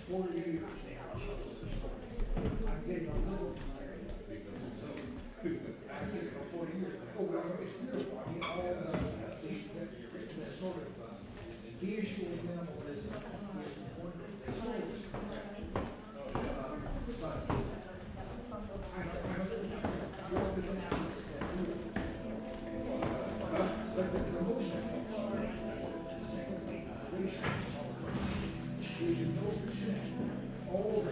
40 years. I'm getting a little tired. I think for 40 years. Oh, well, it's beautiful. I mean, all the sort of visual minimalism is important. It's always but the most all the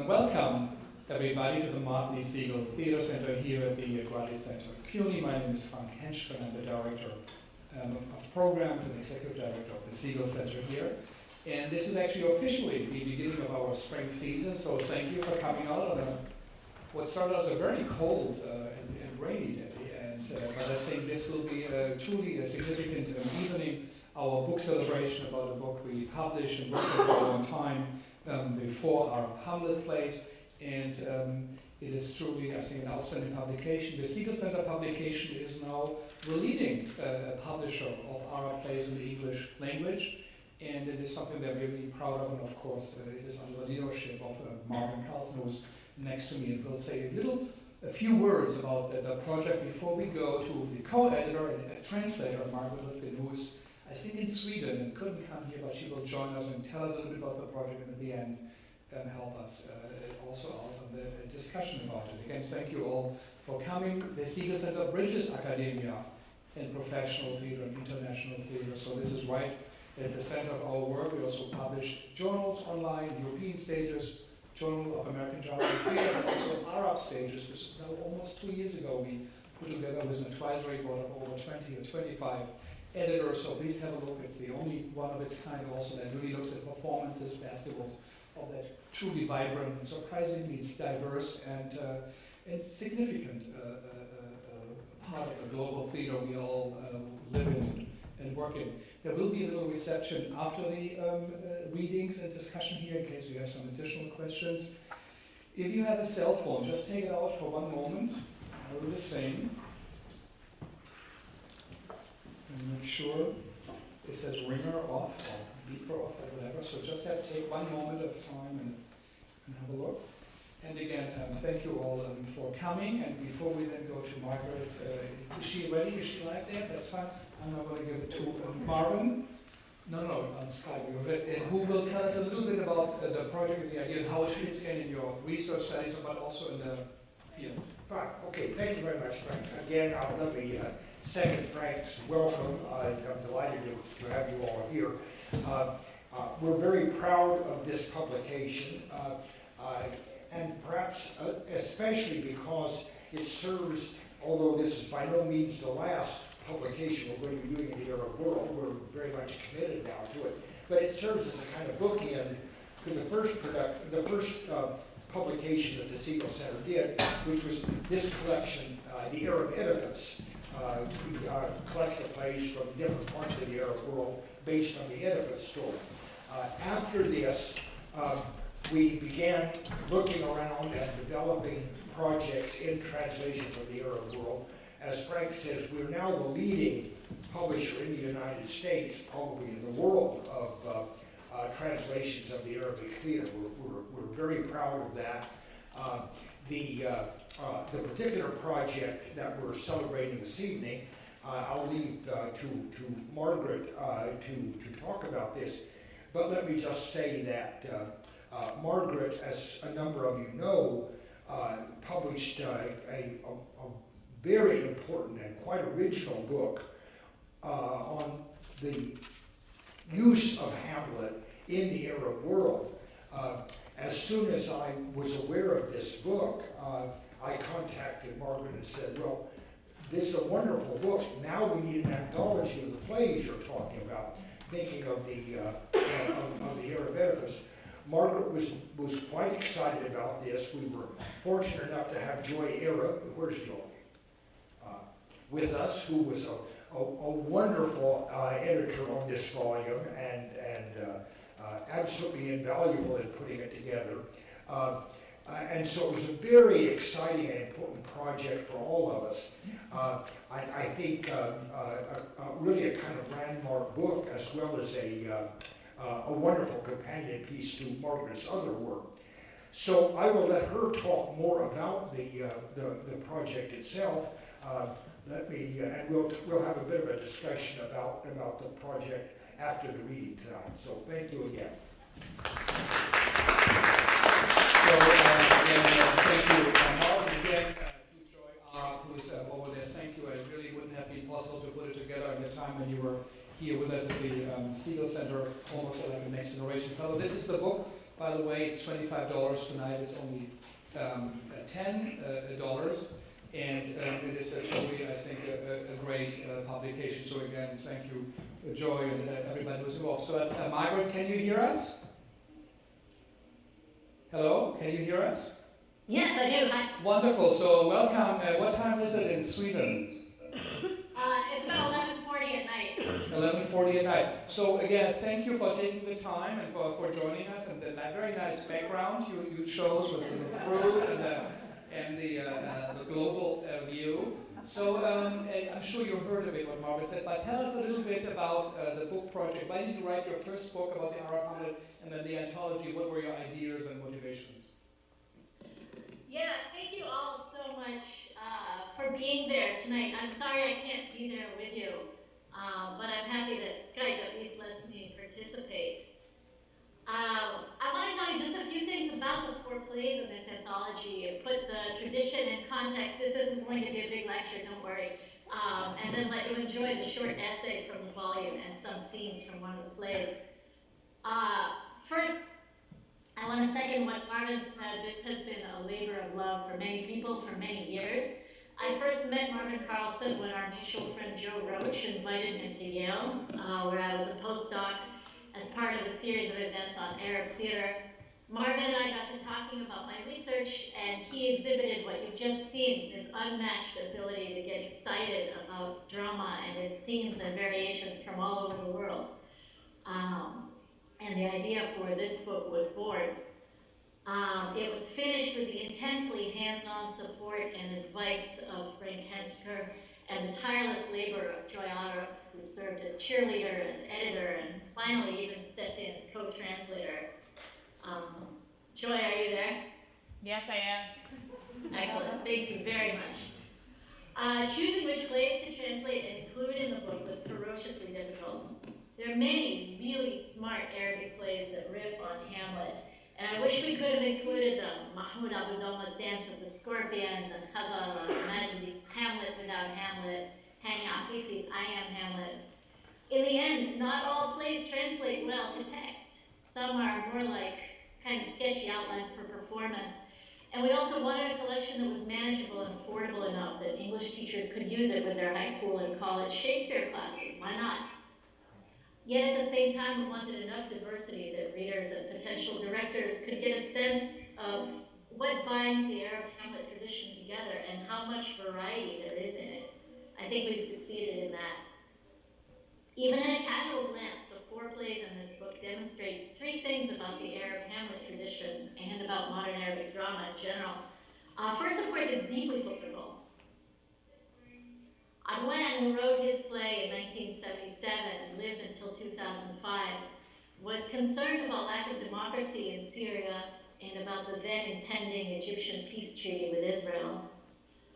Welcome, everybody, to the Segal Center here at the Gamlet Center. CUNY. My name is Frank Henschke, and I'm the director of programs and executive director of the Segal Center here. And this is actually officially the beginning of our spring season, so thank you for coming out on what started as a very cold and rainy day. But I think this will be truly a significant evening. Our book celebration about a book we published and worked on for a long time, the Four Arab Hamlet Plays, and it is truly, I think, an outstanding publication. The Segal Center publication is now the leading publisher of Arab plays in the English language, and it is something that we're really proud of, and of course it is under the leadership of Marvin Carlson, who's next to me, and will say a few words about the project before we go to the co-editor and translator, Margaret Litvin, who is, I think, in Sweden and couldn't come here, but she will join us and tell us a little bit about the project, and at the end help us also out on the discussion about it. Again, thank you all for coming. The Segal Center bridges academia and professional theater and international theater, so this is right at the center of our work. We also publish journals online, European Stages, Journal of American Drama and Theater, and also Arab Stages, which now almost 2 years ago we put together with an advisory board of over 20 or 25 editors, so please have a look. It's the only one of its kind also that really looks at performances, festivals, of that truly vibrant and surprisingly diverse and significant part of the global theater we all live in and work in. There will be a little reception after the readings and discussion here in case we have some additional questions. If you have a cell phone, just take it out for one moment. I'll do the same. And make sure it says ringer off or beeper off or whatever. So just have to take one moment of time and have a look. And again, thank you all for coming. And before we then go to Margaret, is she ready? Is she live there? That's fine. I'm now going to give it to Marvin. No, on Skype. And who will tell us a little bit about the project, the idea, and how it fits in your research studies, but also in the field. Fine. Okay. Thank you very much, Frank. Again, let me second Frank's welcome. I'm delighted to have you all here. We're very proud of this publication. And perhaps especially because it serves, although this is by no means the last publication we're going to be doing in the Arab world, we're very much committed now to it, but it serves as a kind of bookend to the first publication that the Segal Center did, which was this collection, the Arab Oedipus, collection of plays from different parts of the Arab world based on the Oedipus story. After this, we began looking around and developing projects in translation from the Arab world. As Frank says, we're now the leading publisher in the United States, probably in the world, of translations of the Arabic theater. We're very proud of that. The particular project that we're celebrating this evening, I'll leave to Margaret to talk about this, but let me just say that Margaret, as a number of you know, published a very important and quite original book on the use of Hamlet in the Arab world. As soon as I was aware of this book, I contacted Margaret and said, well, this is a wonderful book. Now we need an anthology of the plays you're talking about, thinking of the Arab Oedipus. Margaret was quite excited about this. We were fortunate enough to have Joy Arab, where's Joy, with us, who was a wonderful editor on this volume and absolutely invaluable in putting it together. And so it was a very exciting and important project for all of us. I think really a kind of landmark book, as well as a wonderful companion piece to Margaret's other work. So I will let her talk more about the project itself. And we'll have a bit of a discussion about the project after the reading tonight. So thank you again. So again, thank you, Marvin, again, to Joy, who's over there. Thank you. It really wouldn't have been possible to put it together in the time when you were here with us at the Segal Center, almost like a Next Generation Fellow. This is the book, by the way. It's $25 tonight. It's only $10. And it is totally, I think, a great publication. So again, thank you, Joy, and everybody who's involved. So Margaret, can you hear us? Hello, can you hear us? Yes, I do. Hi. Wonderful. So welcome. What time is it in Sweden? It's about 11:40 at night. 11:40 at night. So again, thank you for taking the time and for joining us. And that very nice background you chose with the fruit and the global view. So I'm sure you heard of it, what Margaret said, but tell us a little bit about the book project. Why did you write your first book about the Arab Hamlet and then the anthology? What were your ideas and motivations? Yeah, thank you all so much for being there tonight. I'm sorry I can't be there with you, but I'm happy that Skype at least lets me participate. I want to tell you just a few things about the 4 plays in this anthology and put the tradition in context. This isn't going to be a big lecture, don't worry. And then let you enjoy the short essay from the volume and some scenes from one of the plays. First, I want to second what Marvin said. This has been a labor of love for many people for many years. I first met Marvin Carlson when our mutual friend Joe Roach invited him to Yale, where I was a postdoc as part of a series of events on Arab theater. Marvin and I got to talking about my research, and he exhibited what you've just seen, this unmatched ability to get excited about drama and its themes and variations from all over the world. And the idea for this book was born. It was finished with the intensely hands-on support and advice of Frank Henschker and the tireless labor of Jawad, who served as cheerleader and editor and finally even stepped in as co-translator. Joy, are you there? Yes, I am. Excellent, thank you very much. Choosing which plays to translate and include in the book was ferociously difficult. There are many really smart Arabic plays that riff on Hamlet, and I wish we could have included them. Mahmoud Aboudoma's Dance of the Scorpions and Khazal al-Majdi's Hamlet Without Hamlet, Hani Afifi's I Am Hamlet. In the end, not all plays translate well to text. Some are more like kind of sketchy outlines for performance. And we also wanted a collection that was manageable and affordable enough that English teachers could use it with their high school and college Shakespeare classes. Why not? Yet at the same time, we wanted enough diversity that readers and potential directors could get a sense of what binds the Arab Hamlet tradition together and how much variety there is in it. I think we've succeeded in that. Even in a casual glance, the 4 plays in this book demonstrate 3 things about the Arab Hamlet tradition and about modern Arabic drama in general. First, of course, it's deeply political. Adwan, who wrote his play in 1977 and lived until 2005, was concerned about lack of democracy in Syria and about the then impending Egyptian peace treaty with Israel.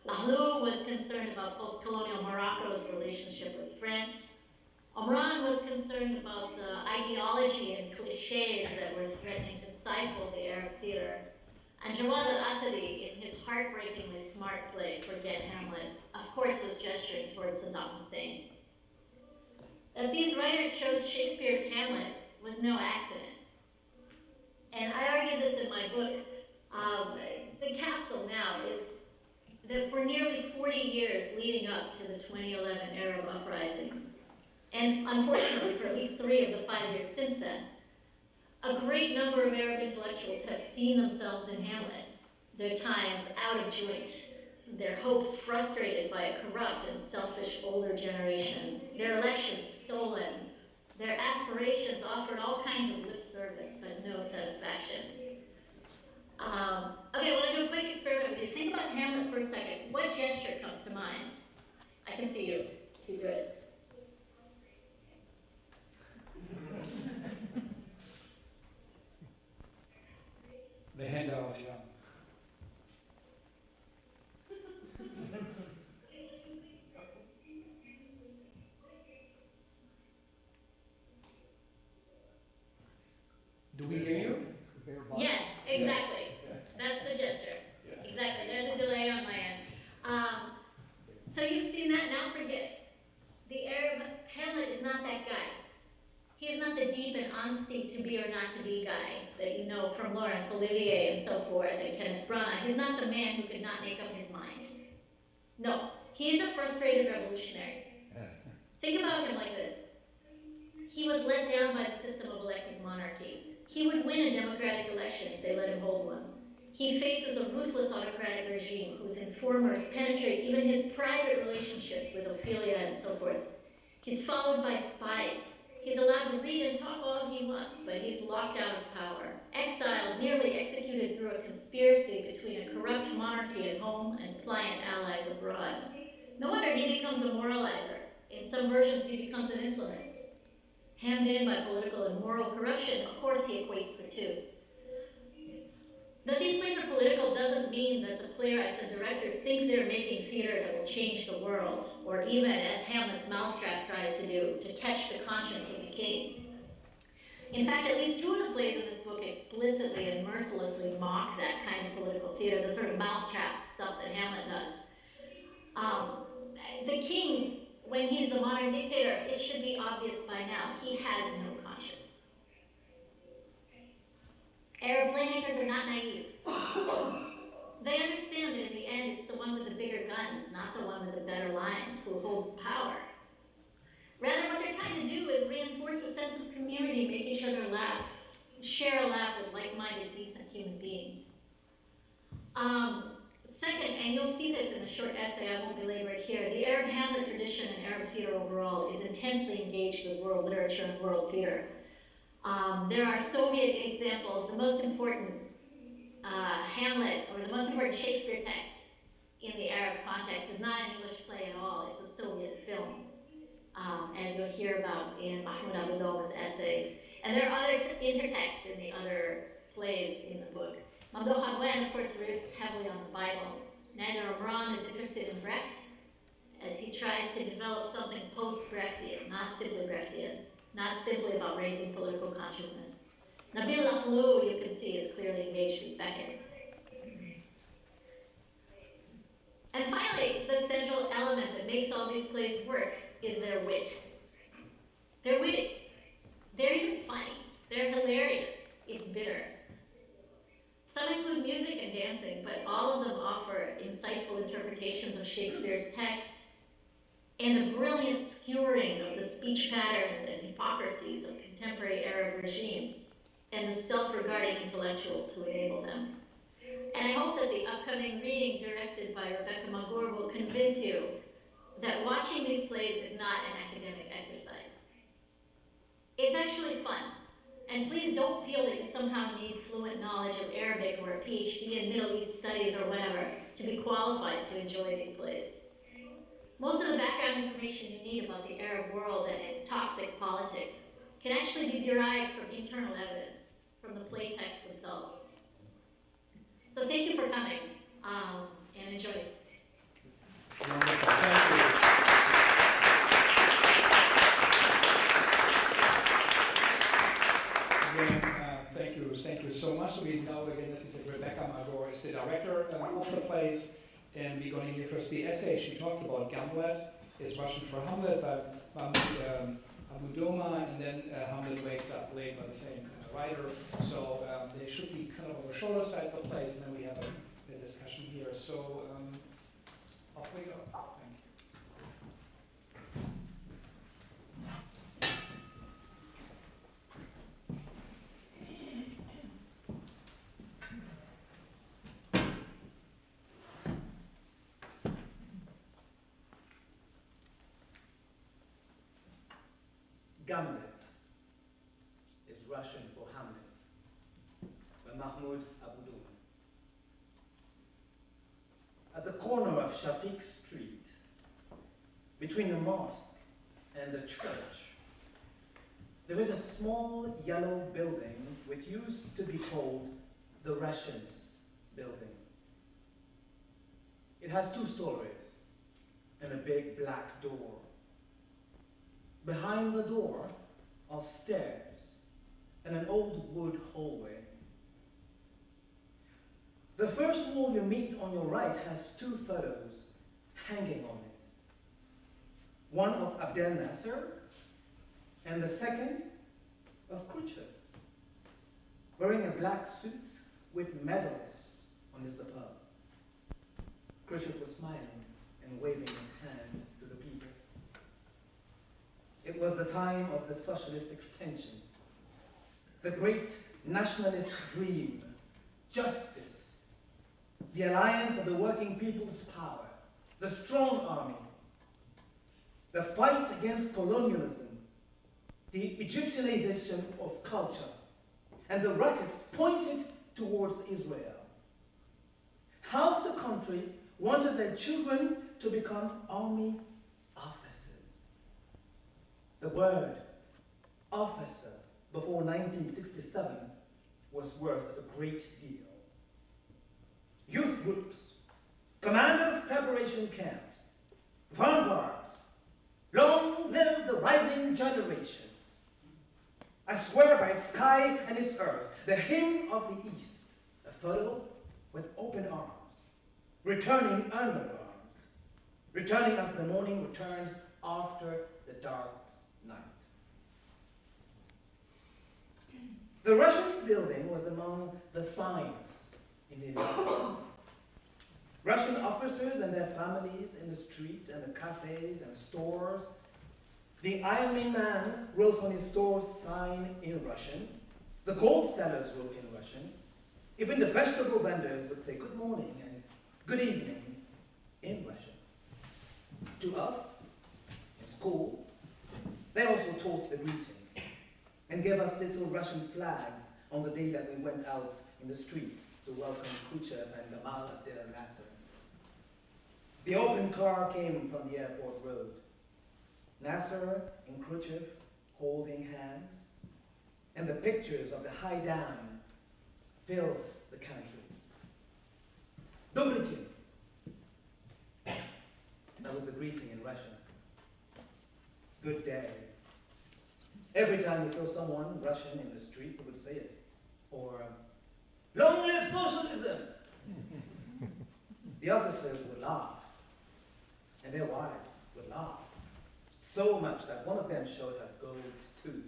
Lahlou was concerned about post-colonial Morocco's relationship with France. Omran was concerned about the ideology and cliches that were threatening to stifle the Arab theater. And Jawad al-Assadi, in his heartbreakingly smart play, Forget Hamlet, of course was gesturing towards Saddam Hussein. That these writers chose Shakespeare's Hamlet was no accident. And I argued this in my book. The capsule now is that for nearly 40 years leading up to the 2011 Arab uprisings, and unfortunately for at least 3 of the 5 years since then, a great number of Arab intellectuals have seen themselves in Hamlet, their times out of joint, their hopes frustrated by a corrupt and selfish older generation, their elections stolen, their aspirations offered all kinds of lip service but no satisfaction. Okay, I want to do a quick experiment with you. Think about Hamlet for a second. What gesture comes to mind? I can see you. You good. The handout, yeah. Do we hear you? Yes, exactly. That's the gesture. Exactly. There's a delay on my end. So you've seen that. Now forget. The Arab Hamlet is not that guy. He is not the deep and on-stage to be or not to be guy that you know from Laurence Olivier and so forth and Kenneth Branagh. He's not the man who could not make up his mind. No, he's a frustrated revolutionary. Think about him like this. He was let down by the system of elected monarchy. He would win a democratic election if they let him hold one. He faces a ruthless autocratic regime whose informers penetrate even his private relationships with Ophelia and so forth. He's followed by spies. He's allowed to read and talk all he wants, but he's locked out of power, exiled, nearly executed through a conspiracy between a corrupt monarchy at home and pliant allies abroad. No wonder he becomes a moralizer. In some versions, he becomes an Islamist. Hemmed in by political and moral corruption, of course he equates the two. That these plays are political doesn't mean that the playwrights and directors think they're making theater that will change the world, or even, as Hamlet's mousetrap tries to do, to catch the conscience of the king. In fact, at least 2 of the plays in this book explicitly and mercilessly mock that kind of political theater, the sort of mousetrap stuff that Hamlet does. The king, when he's the modern dictator, it should be obvious by now, he has no conscience. Arab playmakers are not naive. They understand that in the end, it's the one with the bigger guns, not the one with the better lines, who holds power. Rather, what they're trying to do is reinforce a sense of community, make each other laugh, share a laugh with like-minded, decent human beings. Second, and you'll see this in a short essay, I won't belabor it here, the Arab Hamlet tradition and Arab theater overall is intensely engaged with world literature and world theater. There are Soviet examples. The most important Hamlet, or the most important Shakespeare text in the Arab context, is not an English play at all. It's a Soviet film, as you'll hear about in Mahmoud Aboudoma's essay. And there are other intertexts in the other plays in the book. Mamduh Adwan, of course, riffs heavily on the Bible. Nader Omran is interested in Brecht, as he tries to develop something post-Brechtian, not simply Brechtian, not simply about raising political consciousness. Nabyl Lahlou, you can see, is clearly engaged with Beckett. And finally, the central element that makes all these plays work is their wit. They're witty. They're even funny. They're hilarious, if bitter. Some include music and dancing, but all of them offer insightful interpretations of Shakespeare's text and a brilliant skewering of the speech patterns and hypocrisies of contemporary Arab regimes and the self-regarding intellectuals who enable them. And I hope that the upcoming reading directed by Rebekah Maggor will convince you that watching these plays is not an academic exercise. It's actually fun. And please don't feel that you somehow need fluent knowledge of Arabic or a PhD in Middle East studies or whatever to be qualified to enjoy these plays. Most of the background information you need about the Arab world and its toxic politics can actually be derived from internal evidence, from the play texts themselves. So thank you for coming, and enjoy it. Wonderful. Thank you. Again, thank you so much. We know again that Mrs. Rebekah Maggor is the director of the plays, and we're going to hear first the essay she talked about. Gamlet is Russian for Hamlet, but Mahmoud Aboudoma, and then Hamlet Wakes Up Late by the same writer. So they should be kind of on the shorter side of the plays, and then we have a discussion here. So off we go. Thank you. Gamlet is Russian for Hamlet by Mahmoud Aboudoma. At the corner of Shafiq Street, between the mosque and the church, there is a small yellow building which used to be called the Russians building. It has 2 stories and a big black door. Behind the door are stairs and an old wood hallway. The first wall you meet on your right has 2 photos hanging on it. One of Abdel Nasser and the second of Khrushchev, wearing a black suit with medals on his lapel. Khrushchev was smiling and waving his hand to the people. It was the time of the socialist extension, the great nationalist dream, justice, the alliance of the working people's power, the strong army, the fight against colonialism, the Egyptianization of culture, and the rockets pointed towards Israel. Half the country wanted their children to become army officers. The word officer before 1967 was worth a great deal. Youth groups, commanders' preparation camps, vanguards, long live the rising generation. I swear by its sky and its earth, the hymn of the East, a photo with open arms, returning underarms, returning as the morning returns after the dark night. The Russians building was among the signs in the United States. Russian officers and their families in the street and the cafes and stores. The Iron Man wrote on his store sign in Russian. The gold sellers wrote in Russian. Even the vegetable vendors would say good morning and good evening in Russian. To us, in school, they also taught the greetings and gave us little Russian flags on the day that we went out in the streets to welcome Khrushchev and Gamal Abdel Nasser. The open car came from the airport road. Nasser and Khrushchev holding hands, and the pictures of the high dam filled the country. Dobry dzień. That was a greeting in Russian. Good day. Every time we saw someone Russian in the street, we would say it. Or, long live socialism! The officers would laugh, and their wives would laugh, so much that one of them showed her gold tooth.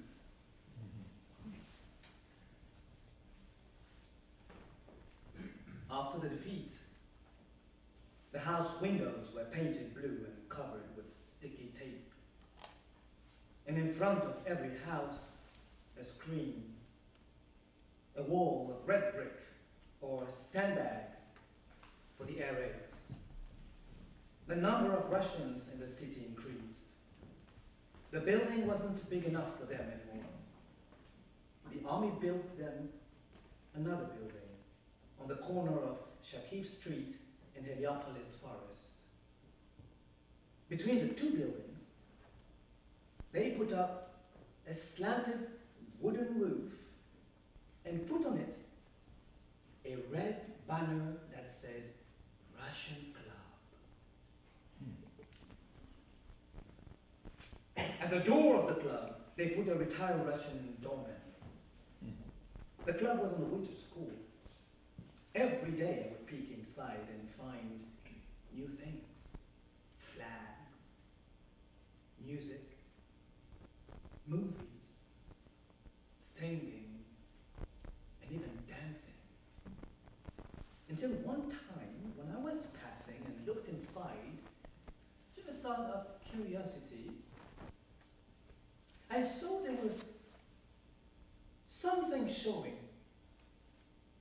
After the defeat, the house windows were painted blue and covered with sticky tape. And in front of every house, a screen, a wall of red brick or sandbags for the air raids. The number of Russians in the city increased. The building wasn't big enough for them anymore. The army built them another building on the corner of Shakif Street in Heliopolis Forest. Between the two buildings, they put up a slanted wooden roof and put on it a red banner that said Russian Club. At the door of the club, they put a retired Russian doorman. The club was on the way to school. Every day I would peek inside and find new things. Flags, music, movies, singing, and even dancing. Until one time, when I was passing and looked inside, just out of curiosity, I saw there was something showing,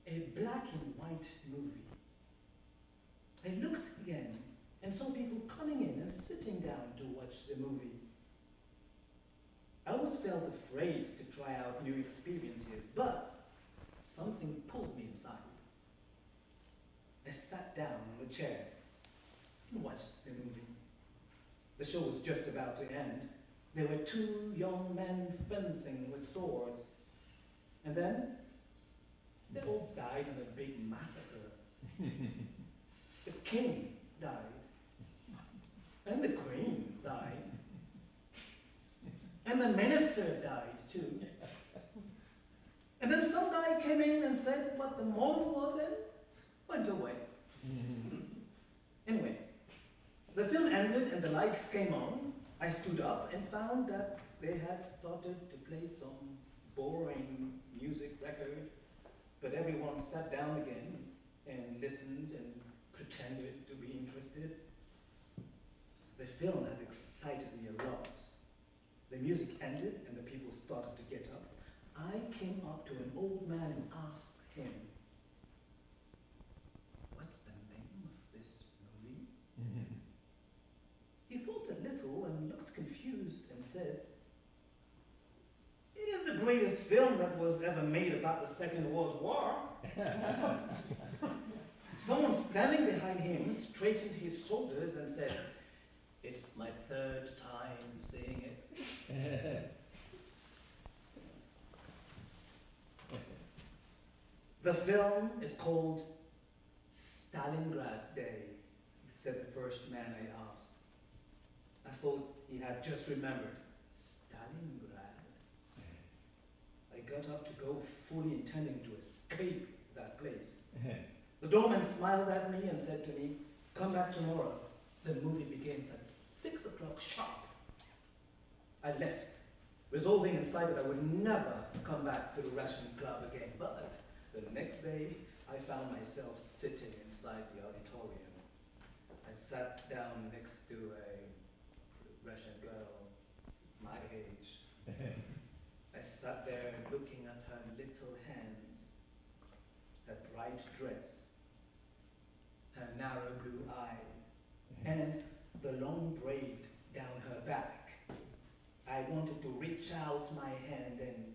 a black and white movie. I looked again and saw people coming in and sitting down to watch the movie. I always felt afraid to try out new experiences, but something pulled me inside. I sat down on a chair and watched the movie. The show was just about to end. There were two young men fencing with swords. And then they all died in a big massacre. The king died. And the queen died. And the minister died too. And then some guy came in and said what the moral was and went away. Anyway, the film ended and the lights came on. I stood up and found that they had started to play some boring music record, but everyone sat down again and listened and pretended to be interested. The film had excited me a lot. The music ended and the people started to get up. I came up to an old man and asked him, "What's the name of this movie?" He thought a little and looked confused and said, "It is the greatest film that was ever made about the Second World War." Someone standing behind him straightened his shoulders and said, "It's my third time seeing it." The film is called Stalingrad Day, said the first man I asked. I thought he had just remembered. Stalingrad? I got up to go, fully intending to escape that place. The doorman smiled at me and said to me, "Come back tomorrow. The movie begins at 6 o'clock sharp." I left, resolving inside that I would never come back to the Russian club again. But the next day, I found myself sitting inside the auditorium. I sat down next to a Russian girl, my age. I sat there looking at her little hands, her bright dress, her narrow blue eyes, and the long braid down her back. I wanted to reach out my hand and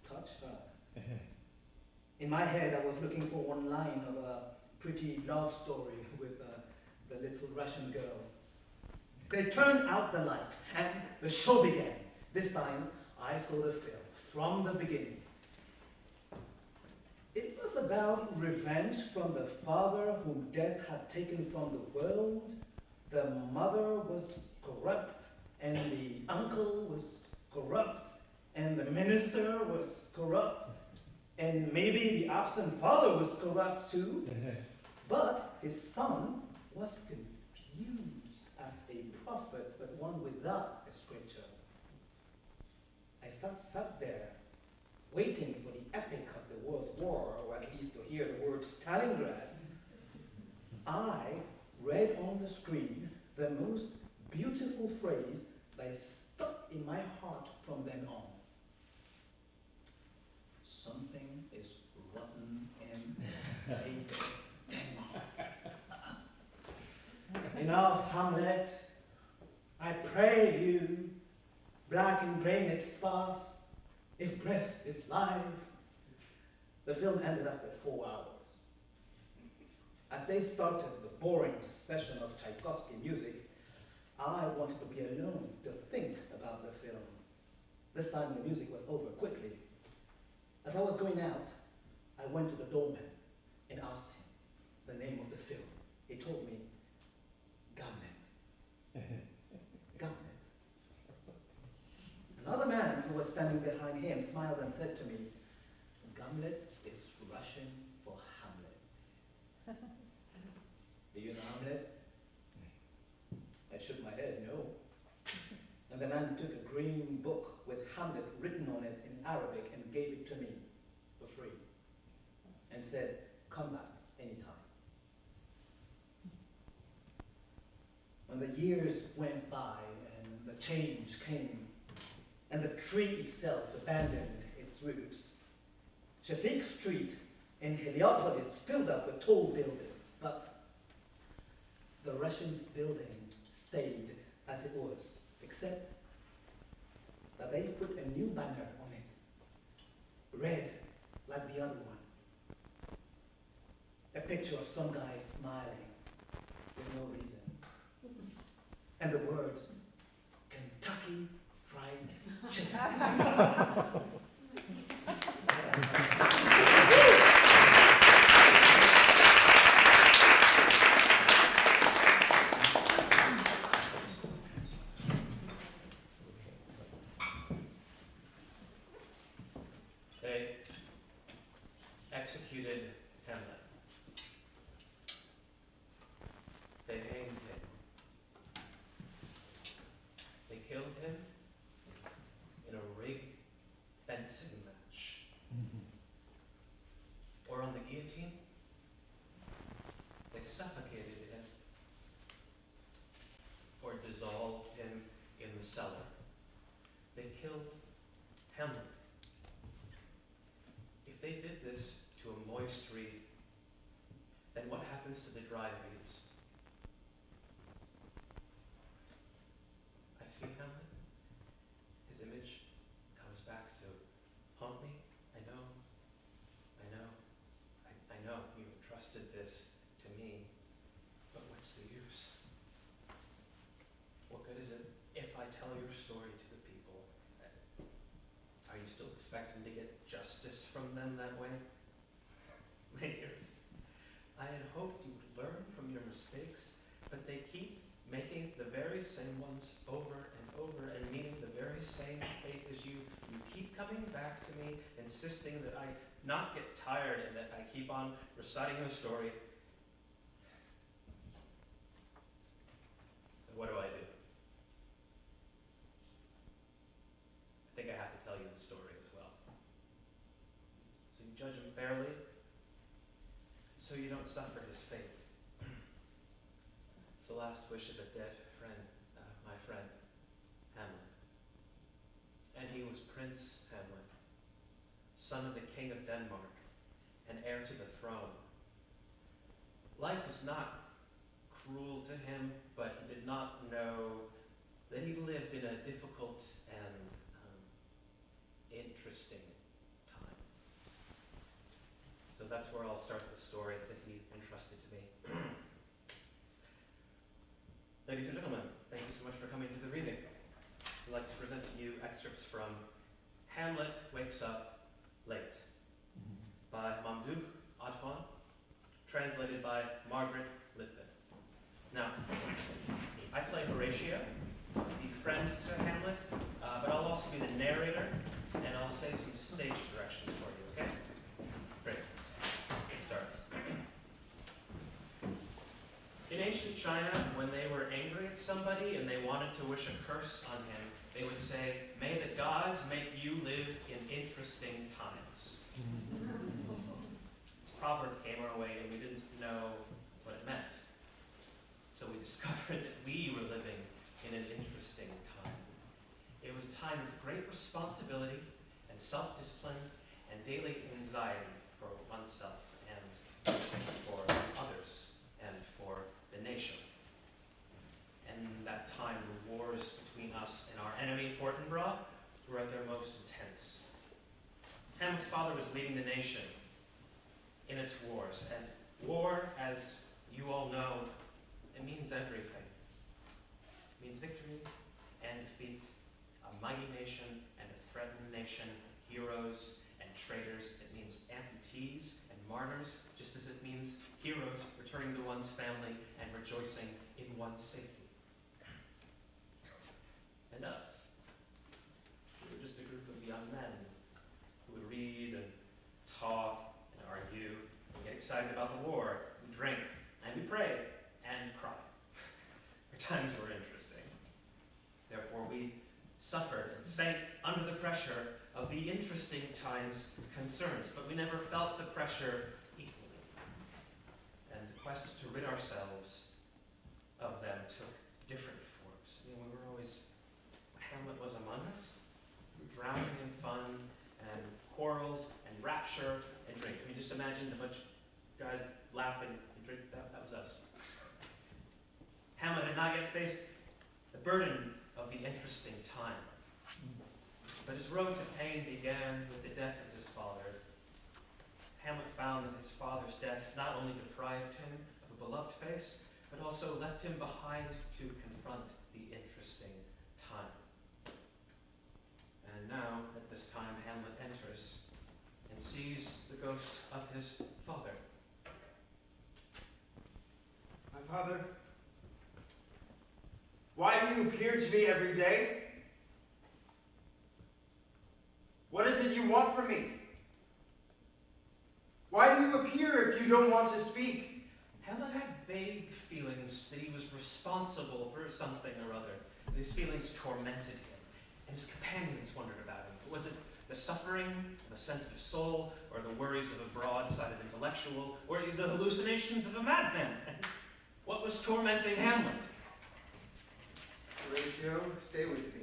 touch her. In my head, I was looking for one line of a pretty love story with the little Russian girl. They turned out the lights, and the show began. This time, I saw the film from the beginning. It was about revenge from the father whom death had taken from the world. The mother was corrupt, and the uncle was corrupt, and the minister was corrupt, and maybe the absent father was corrupt too. But his son was confused as a prophet, but one without a scripture. I sat there, waiting for the epic of the World War, or at least to hear the word Stalingrad. I read on the screen the most beautiful phrase that stuck in my heart from then on. Something is rotten in the state of Denmark. Enough, Hamlet. I pray you, black and gray its sparks, if breath is life. The film ended after 4 hours. As they started the boring session of Tchaikovsky music, I wanted to be alone to think about the film. This time the music was over quickly. As I was going out, I went to the doorman and asked him the name of the film. He told me, Gamlet. Gamlet. Another man who was standing behind him smiled and said to me, Gamlet is Russian for Hamlet. Do you know Hamlet? I shook my head, no. And the man took a green book with Hamlet written on it in Arabic and gave it to me for free and said, come back anytime. When the years went by and the change came and the tree itself abandoned its roots, Shafiq Street in Heliopolis filled up with tall buildings, but the Russians' building stayed as it was, except that they put a new banner on it, red like the other one. A picture of some guy smiling with no reason. And the words, Kentucky Fried Chicken. They executed Hamlet. They hanged him. They killed him in a rigged fencing match. Or on the guillotine, they suffocated him or dissolved him in the cellar. They killed Hamlet. If they did this to a moist reed, then what happens to the dry reeds? I see Hamlet. His image comes back to haunt me. I know you entrusted this to me, but what's the use? What good is it if I tell your story to the people? Are you still expecting to get justice from them that way? My dearest, I had hoped you would learn from your mistakes, but they keep making the very same ones over and over and meeting the very same fate as you. You keep coming back to me, insisting that I not get tired and that I keep on reciting the story. So what do? I think I have to tell you the story as well. So you judge him fairly, so you don't suffer his fate. It's the last wish of a dead friend, my friend, Hamlet. And he was Prince Hamlet, son of the King of Denmark, and heir to the throne. Life was not cruel to him, but he did not know that he lived in a difficult and interesting time. So that's where I'll start the story that he entrusted to me. Ladies and gentlemen, thank you so much for coming to the reading. I'd like to present to you excerpts from Hamlet Wakes Up Late by Mamduh Adwan, translated by Margaret Litvin. Now, I play Horatio, the friend to Hamlet, but I'll also be the narrator, and I'll say some stage directions for you, okay? Great. Let's start. In ancient China, when they were angry at somebody and they wanted to wish a curse on him, they would say, "May the gods make you live in interesting times." This proverb came our way and we didn't know what it meant. So we discovered that we were living in an interesting time. It was a time of great responsibility and self-discipline and daily anxiety for oneself and for others and for the nation. And that time, the wars between us and our enemy, Fortinbras, were at their most intense. Hamlet's father was leading the nation in its wars, and war, as you all know, it means everything. It means victory and defeat, a mighty nation and a threatened nation, heroes and traitors. It means amputees and martyrs, just as it means heroes returning to one's family and rejoicing in one's safety. And us. We were just a group of young men who would read and talk and argue and get excited about the war. We drank and we prayed and cried. Our times were interesting. Therefore, we suffered and sank under the pressure of the interesting times concerns, but we never felt the pressure equally. And the quest to rid ourselves of them took different forms. I mean, we were always, Hamlet was among us, drowning in fun and quarrels and rapture and drink. I mean, just imagine a bunch of guys laughing and drink. That was us. Hamlet had not yet faced the burden of the interesting time. But his road to pain began with the death of his father. Hamlet found that his father's death not only deprived him of a beloved face, but also left him behind to confront the interesting time. And now, at this time, Hamlet enters and sees the ghost of his father. My father, why do you appear to me every day? What is it you want from me? Why do you appear if you don't want to speak? Hamlet had vague feelings that he was responsible for something or other. These feelings tormented him, and his companions wondered about him. Was it the suffering of a sensitive soul, or the worries of a broad-sided intellectual, or the hallucinations of a madman? What was tormenting Hamlet? Horatio, stay with me.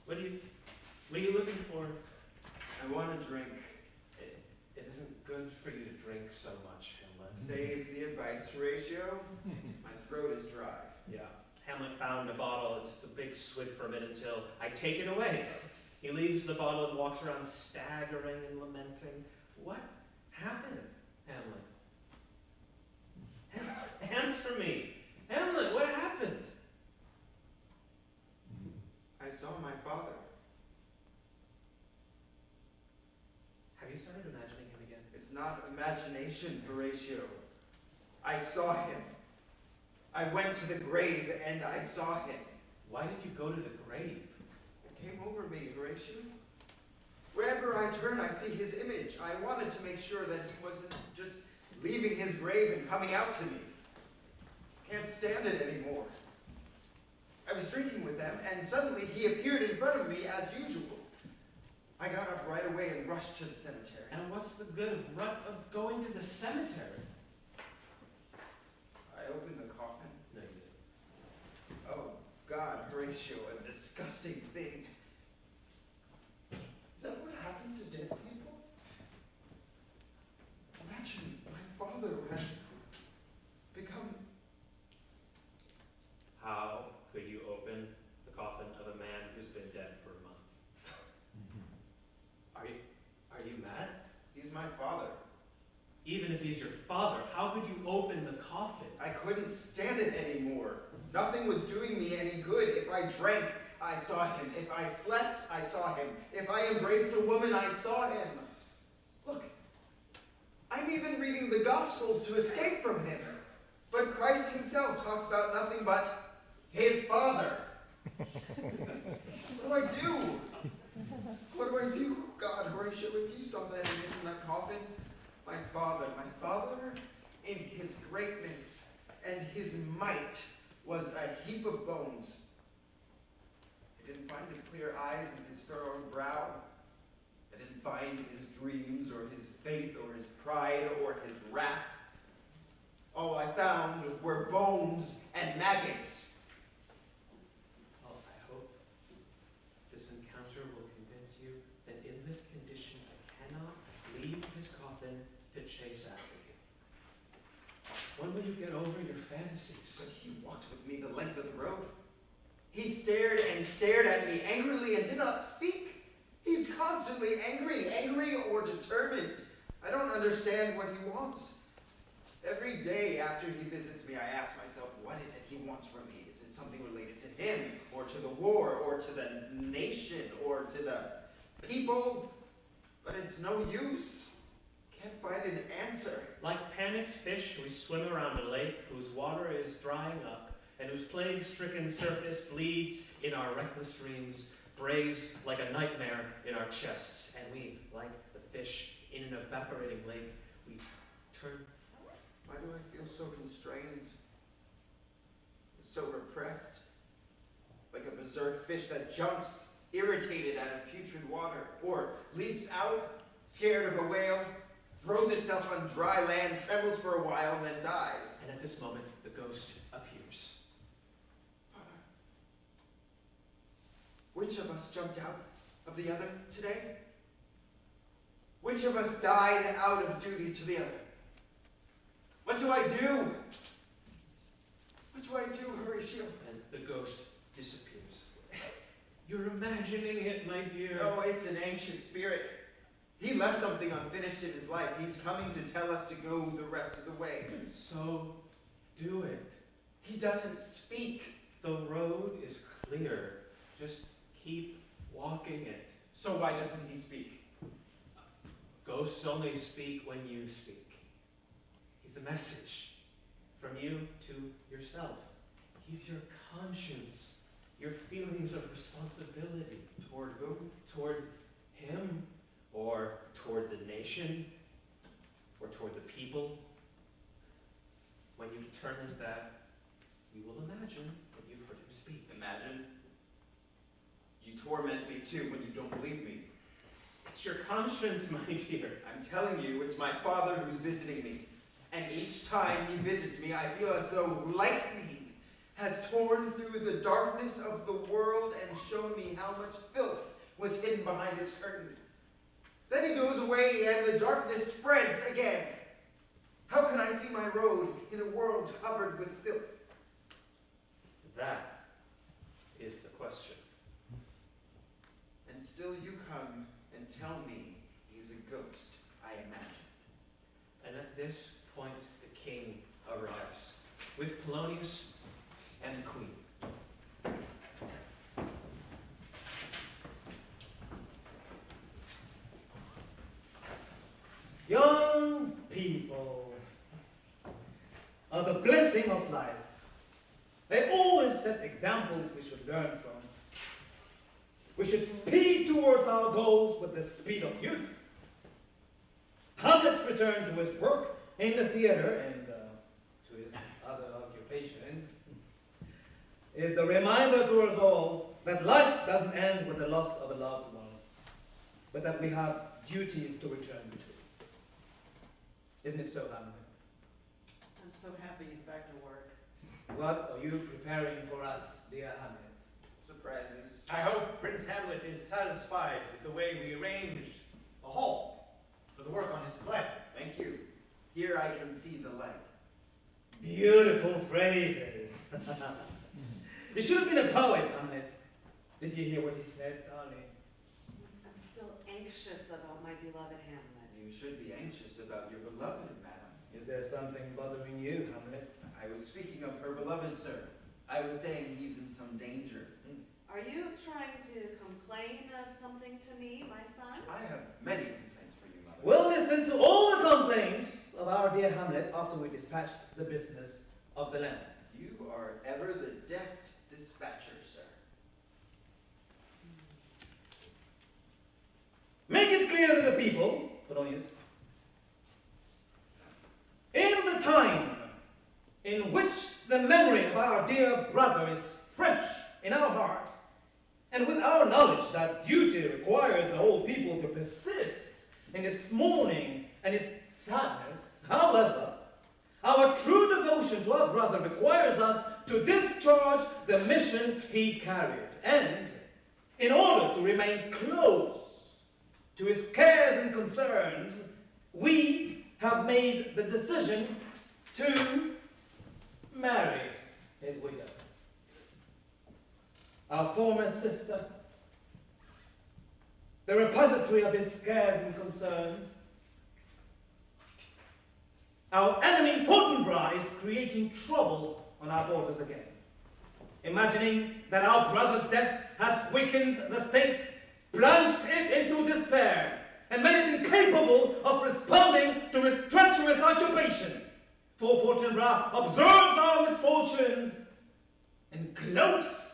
What are you looking for? I want a drink. It isn't good for you to drink so much, Hamlet. Save the advice, Horatio. My throat is dry. Yeah. Hamlet found a bottle. It's a big swig from it until I take it away. He leaves the bottle and walks around staggering and lamenting. What happened, Hamlet? Answer me. Hamlet, what happened? I saw my father. Have you started imagining him again? It's not imagination, Horatio. I saw him. I went to the grave and I saw him. Why did you go to the grave? It came over me, Horatio. Wherever I turn, I see his image. I wanted to make sure that he wasn't just leaving his grave and coming out to me. Can't stand it anymore. I was drinking with them, and suddenly he appeared in front of me as usual. I got up right away and rushed to the cemetery. And what's the good of going to the cemetery? I opened the coffin. No, you didn't. Oh, God, Horatio, a disgusting thing. Is that what happens to dead people? Imagine my father has become... How could you open the coffin of a man who's been dead for a month? Are you mad? if he's your father, how could you open the coffin? I couldn't stand it anymore. Nothing was doing me any good. If I drank, I saw him. If I slept, I saw him. If I embraced a woman, I saw him. Look, I'm even reading the Gospels to escape from him. But Christ himself talks about nothing but his Father. What do I do? What do I do? God, Horatio, if you saw that image in that coffin, my father in his greatness and his might was a heap of bones. I didn't find his clear eyes and his furrowed brow. I didn't find his dreams or his faith or his pride or his wrath. All I found were bones and maggots. Well, I hope this encounter will convince you that in this condition I cannot leave his coffin to chase after you. When will you get over your fantasies? But he walked with me the length of the road. He stared and stared at me angrily and did not speak. He's constantly angry or determined. I don't understand what he wants. Every day after he visits me, I ask myself, what is it he wants from me? Is it something related to him, or to the war, or to the nation, or to the people? But it's no use. Can't find an answer. Like panicked fish, we swim around a lake whose water is drying up, and whose plague-stricken surface bleeds in our reckless dreams, brays like a nightmare in our chests, and we, like the fish in an evaporating lake, we turn. Why do I feel so constrained? So repressed? Like a berserk fish that jumps, irritated out of putrid water, or leaps out, scared of a whale, throws itself on dry land, trembles for a while, and then dies. And at this moment, the ghost appears. Father, which of us jumped out of the other today? Which of us died out of duty to the other? What do I do? What do I do, Horatio? And the ghost disappears. You're imagining it, my dear. Oh, it's an anxious spirit. He left something unfinished in his life. He's coming to tell us to go the rest of the way. So, do it. He doesn't speak. The road is clear. Just keep walking it. So why doesn't he speak? Ghosts only speak when you speak. He's a message from you to yourself. He's your conscience, your feelings of responsibility. Toward whom? Toward him, or toward the nation, or toward the people. When you determine that, you will imagine that you've heard him speak. Imagine. You torment me too when you don't believe me. It's your conscience, my dear. I'm telling you, it's my father who's visiting me. And each time he visits me, I feel as though lightning has torn through the darkness of the world and shown me how much filth was hidden behind its curtain. Then he goes away and the darkness spreads again. How can I see my road in a world covered with filth? That is the question. And still you come and tell me he's a ghost, I imagine. And at this point, the king arrives, with Polonius and the queen. Young people are the blessing of life. They always set examples we should learn from. We should speed towards our goals with the speed of youth. Hamlet's return to his work in the theater and to his other occupations is the reminder to us all that life doesn't end with the loss of a loved one, but that we have duties to return to. Isn't it so, Hamlet? I'm so happy he's back to work. What are you preparing for us, dear Hamlet? Surprises. I hope Prince Hamlet is satisfied with the way we arranged the hall for the work on his play. Thank you. Here I can see the light. Beautiful phrases. You should have been a poet, Hamlet. Did you hear what he said, darling? I'm still anxious about my beloved Hamlet. You should be anxious about your beloved, madam. there something bothering you, Hamlet? I was speaking of her beloved, sir. I was saying he's in some danger. Are you trying to complain of something to me, my son? I have many complaints for you, mother. We'll listen to all the complaints of our dear Hamlet after we dispatch the business of the land. You are ever the deft dispatcher, sir. Make it clear to the people, Polonius, in the time in which the memory of our dear brother is fresh in our hearts, and with our knowledge that duty requires the whole people to persist in its mourning and its sadness, however, our true devotion to our brother requires us to discharge the mission he carried, and in order to remain close to his cares and concerns, we have made the decision to marry his widow. Our former sister, the repository of his cares and concerns. Our enemy Fortinbras is creating trouble on our borders again, imagining that our brother's death has weakened the state, plunged it into despair, and made it incapable of responding to his treacherous occupation. For Fortinbras observes our misfortunes and gloats.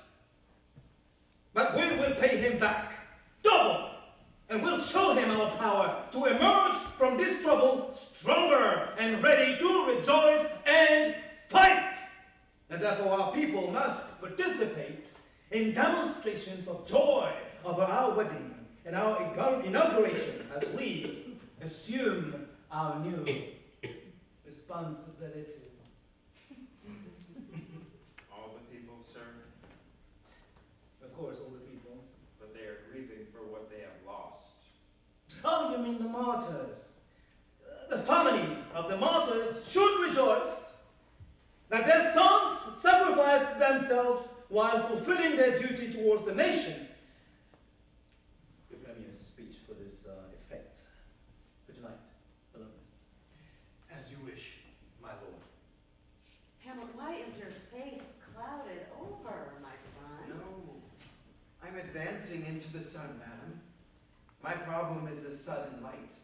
But we will pay him back, double, and we'll show him our power to emerge from this trouble stronger and ready to rejoice and fight. And therefore our people must participate in demonstrations of joy over our wedding and our inauguration as we assume our new responsibilities. All the people, sir? Of course, all the people. But they are grieving for what they have lost. Oh, you mean the martyrs? The families of the martyrs should rejoice that their sons sacrificed themselves while fulfilling their duty towards the nation. Prepare me a speech for this effect. For tonight, beloved. As you wish, my lord. Hamlet, why is your face clouded over, my son? No, I'm advancing into the sun, madam. My problem is the sudden light.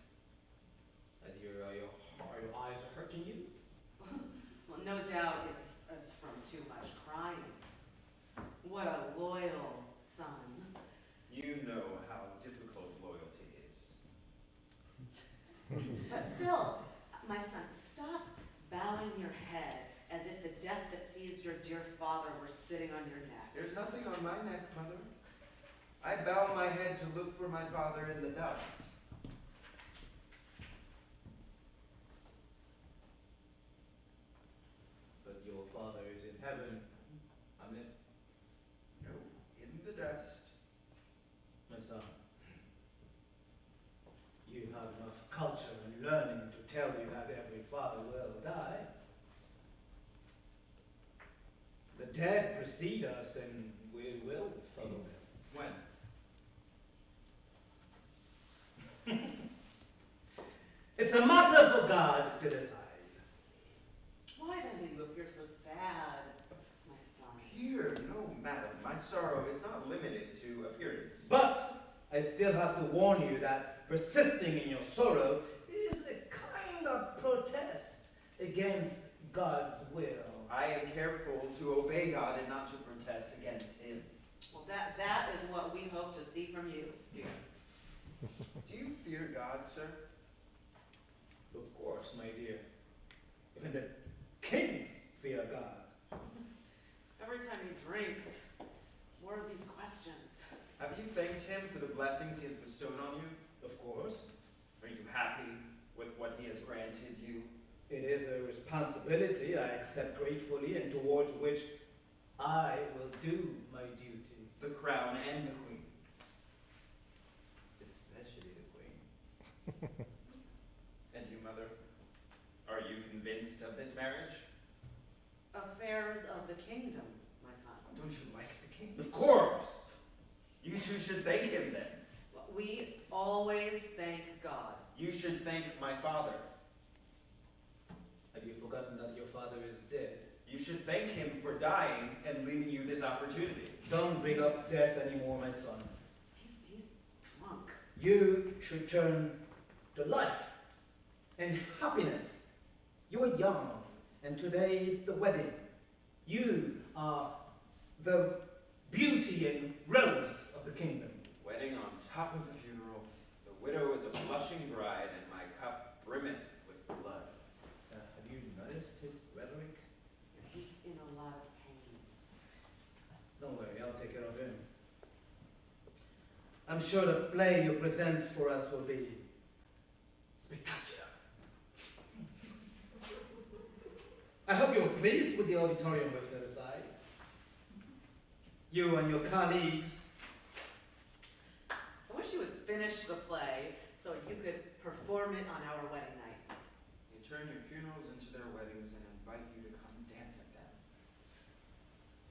As your eyes are hurting you? Well, no doubt it's from too much crying. What a loyal son. You know how difficult loyalty is. But still, my son, stop bowing your head as if the death that seized your dear father were sitting on your neck. There's nothing on my neck, mother. I bow my head to look for my father in the dust. But your father is in heaven, Hamlet. No, in the dust. My son, you have enough culture and learning to tell you that every father will die. The dead precede us, and we will follow them. When? It's a matter for God to decide. Why then do you appear so sad, my son? Here, no, madam. My sorrow is not limited to appearance. But I still have to warn you that persisting in your sorrow is a kind of protest against God's will. I am careful to obey God and not to protest against Him. Well, that is what we hope to see from you. Do you fear God, sir? Of course, my dear. Even the kings fear God. Every time he drinks, more of these questions. Have you thanked Him for the blessings He has bestowed on you? Of course. Are you happy with what He has granted you? It is a responsibility I accept gratefully and towards which I will do my duty. The crown and the queen. Especially the queen. And you, mother? Are you convinced of this marriage? Affairs of the kingdom, my son. Don't you like the king? Of course. You two should thank Him then. We always thank God. You should thank my father. Have you forgotten that your father is dead? You should thank him for dying and leaving you this opportunity. Don't bring up death anymore, my son. He's drunk. You should turn to life and happiness. You are young, and today is the wedding. You are the beauty and rose of the kingdom. Wedding on top of the funeral. The widow is a blushing bride, and my cup brimmeth with blood. Have you noticed his rhetoric? He's in a lot of pain. Don't worry, I'll take care of him. I'm sure the play you present for us will be spectacular. I hope you're pleased with the auditorium we've set aside. You and your colleagues. I wish you would finish the play so you could perform it on our wedding night. They turn your funerals into their weddings and invite you to come dance at them.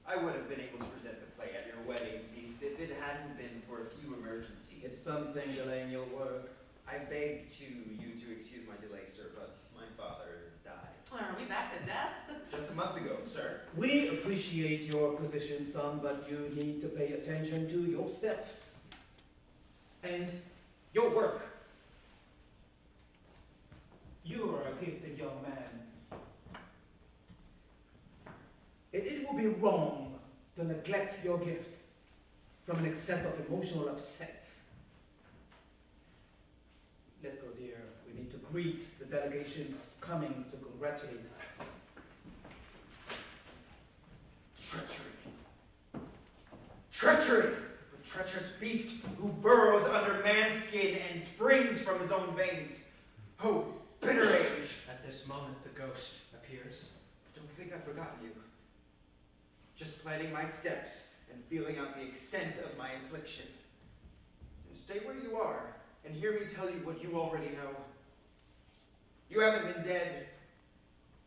I would have been able to present the play at your wedding feast if it hadn't been for a few emergencies. Is something delaying your work? I begged you to excuse my delay, sir, but my father has died. Are we back to death? Just a month ago, sir. We appreciate your position, son, but you need to pay attention to yourself and your work. You are a gifted young man. It will be wrong to neglect your gifts from an excess of emotional upset. Let's go, dear. We need to greet the delegations coming to congratulate us. Treachery. Treachery! A treacherous beast who burrows under man's skin and springs from his own veins. Oh, bitter age! At this moment, the ghost appears. Don't think I've forgotten you. Just planning my steps and feeling out the extent of my affliction. Stay where you are and hear me tell you what you already know. You haven't been dead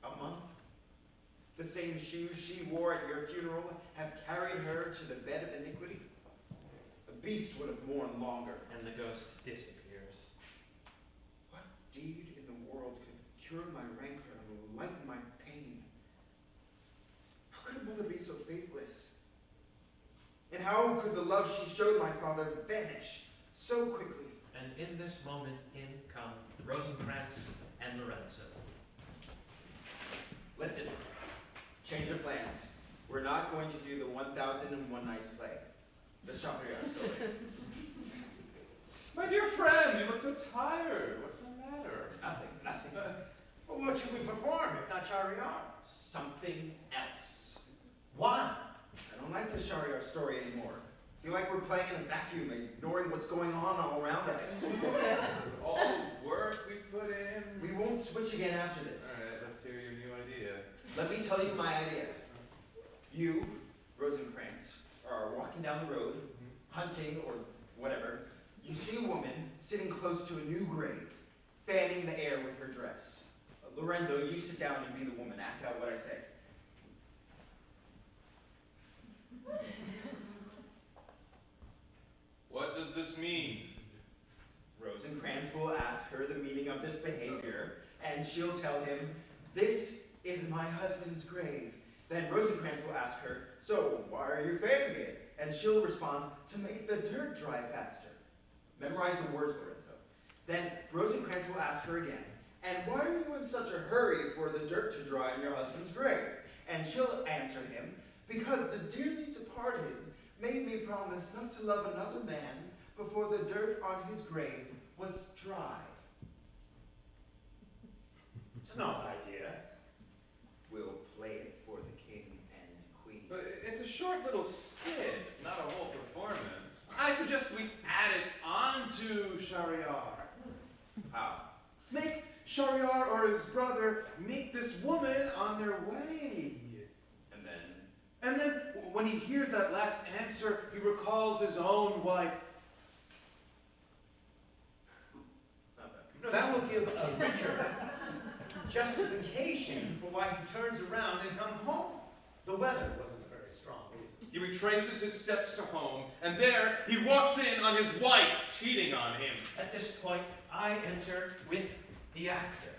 a month. The same shoes she wore at your funeral have carried her to the bed of iniquity. A beast would have mourned longer. And the ghost disappears. What deed in the world could cure my rancor and lighten my pain? How could a mother be so faithless? And how could the love she showed my father vanish so quickly? And in this moment, in come Rosencrantz and Lorenzo. Listen, change of plans. We're not going to do the 1001 Nights play. The Chabrier story. My dear friend, you look so tired. What's the matter? Nothing. Well, what should we perform if not Shahryar? Something else. Why? I don't like the Shahryar story anymore. I feel like we're playing in a vacuum, ignoring what's going on all around us. All the work we put in. We won't switch again after this. Alright, let's hear your new idea. Let me tell you my idea. You, Rosencrantz, are walking down the road, hunting or whatever. You see a woman sitting close to a new grave, fanning the air with her dress. Lorenzo, you sit down and be the woman. Act out what I say. What does this mean? Rosencrantz will ask her the meaning of this behavior, and she'll tell him, "This is my husband's grave." Then Rosencrantz will ask her, "So, why are you fanning it?" And she'll respond, "To make the dirt dry faster." Memorize the words, Lorenzo. Then Rosencrantz will ask her again, "And why are you in such a hurry for the dirt to dry in your husband's grave?" And she'll answer him, "Because the dearly departed made me promise not to love another man before the dirt on his grave was dry." It's not an idea. We'll play it for the king and queen. But it's a short little skit, not a whole performance. I suggest we add it onto Shahryar. How? Make Shahryar or his brother meet this woman on their way. And then, when he hears that last answer, he recalls his own wife. No, that will give a richer justification for why he turns around and comes home. The weather wasn't a very strong reason. He retraces his steps to home, and there he walks in on his wife cheating on him. At this point, I enter with the actor.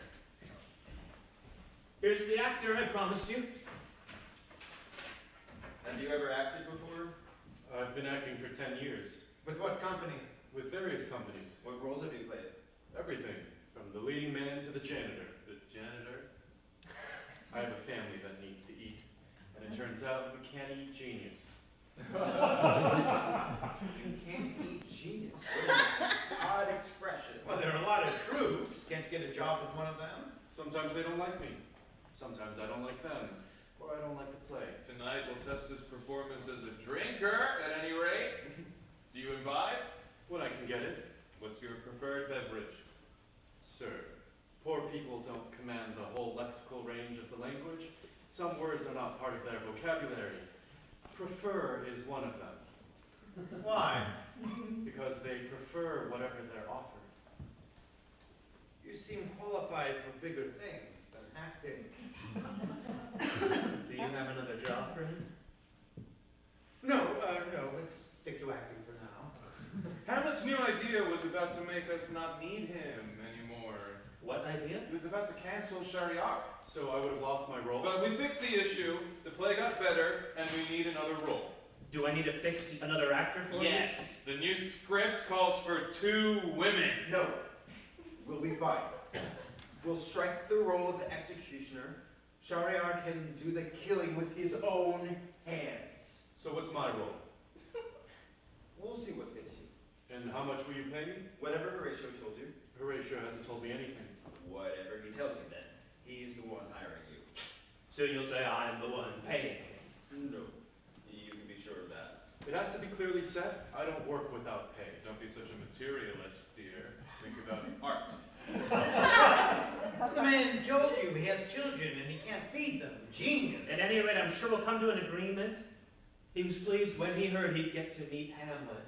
Here's the actor I promised you. Have you ever acted before? I've been acting for 10 years. With what company? With various companies. What roles have you played? Everything, from the leading man to the janitor. The janitor? I have a family that needs to eat, and it turns out we can't eat genius. You can't eat genius. What an odd expression. Well, there are a lot of troops. Can't you get a job with one of them? Sometimes they don't like me. Sometimes I don't like them. Or I don't like the play. Tonight we'll test his performance as a drinker, at any rate. Do you imbibe? When I can get it. What's your preferred beverage? Sir, poor people don't command the whole lexical range of the language. Some words are not part of their vocabulary. Prefer is one of them. Why? Because they prefer whatever they're offered. You seem qualified for bigger things than acting. Do you have another job for him? No, let's stick to acting for now. Hamlet's new idea was about to make us not need him anymore. What idea? He was about to cancel Shariar. So I would have lost my role. But we fixed the issue, the play got better, and we need another role. Do I need to fix another actor for you? Yes. The new script calls for 2 women. No, we'll be fine. We'll strike the role of the executioner. Shariar can do the killing with his own hands. So what's my role? We'll see what fits you. And how much will you pay me? Whatever Horatio told you. Horatio hasn't told me anything. Whatever he tells you then. He's the one hiring you. So you'll say I'm the one paying him. No. You can be sure of that. It has to be clearly said. I don't work without pay. Don't be such a materialist, dear. Think about art. The man told you he has children and he can't feed them. Genius. At any rate, I'm sure we'll come to an agreement. He was pleased when he heard he'd get to meet Hamlet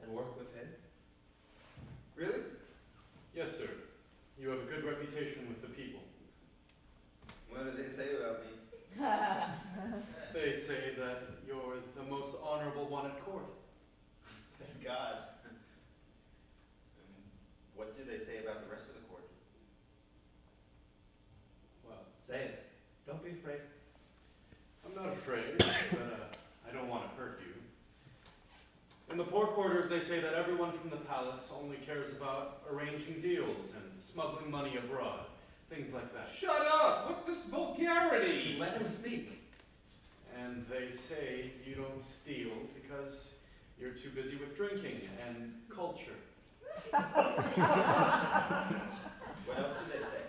and work with him. Really? Yes, sir. You have a good reputation with the people. What did they say about me? They say that you're the most honorable one at court. Thank God. What did they say about the rest of the court? Well, Say it. Don't be afraid. I'm not afraid, but I don't want to hurt you. In the poor quarters, they say that everyone from the palace only cares about arranging deals and smuggling money abroad. Things like that. Shut up! What's this vulgarity? Let him speak. And they say you don't steal because you're too busy with drinking and culture. What else did they say?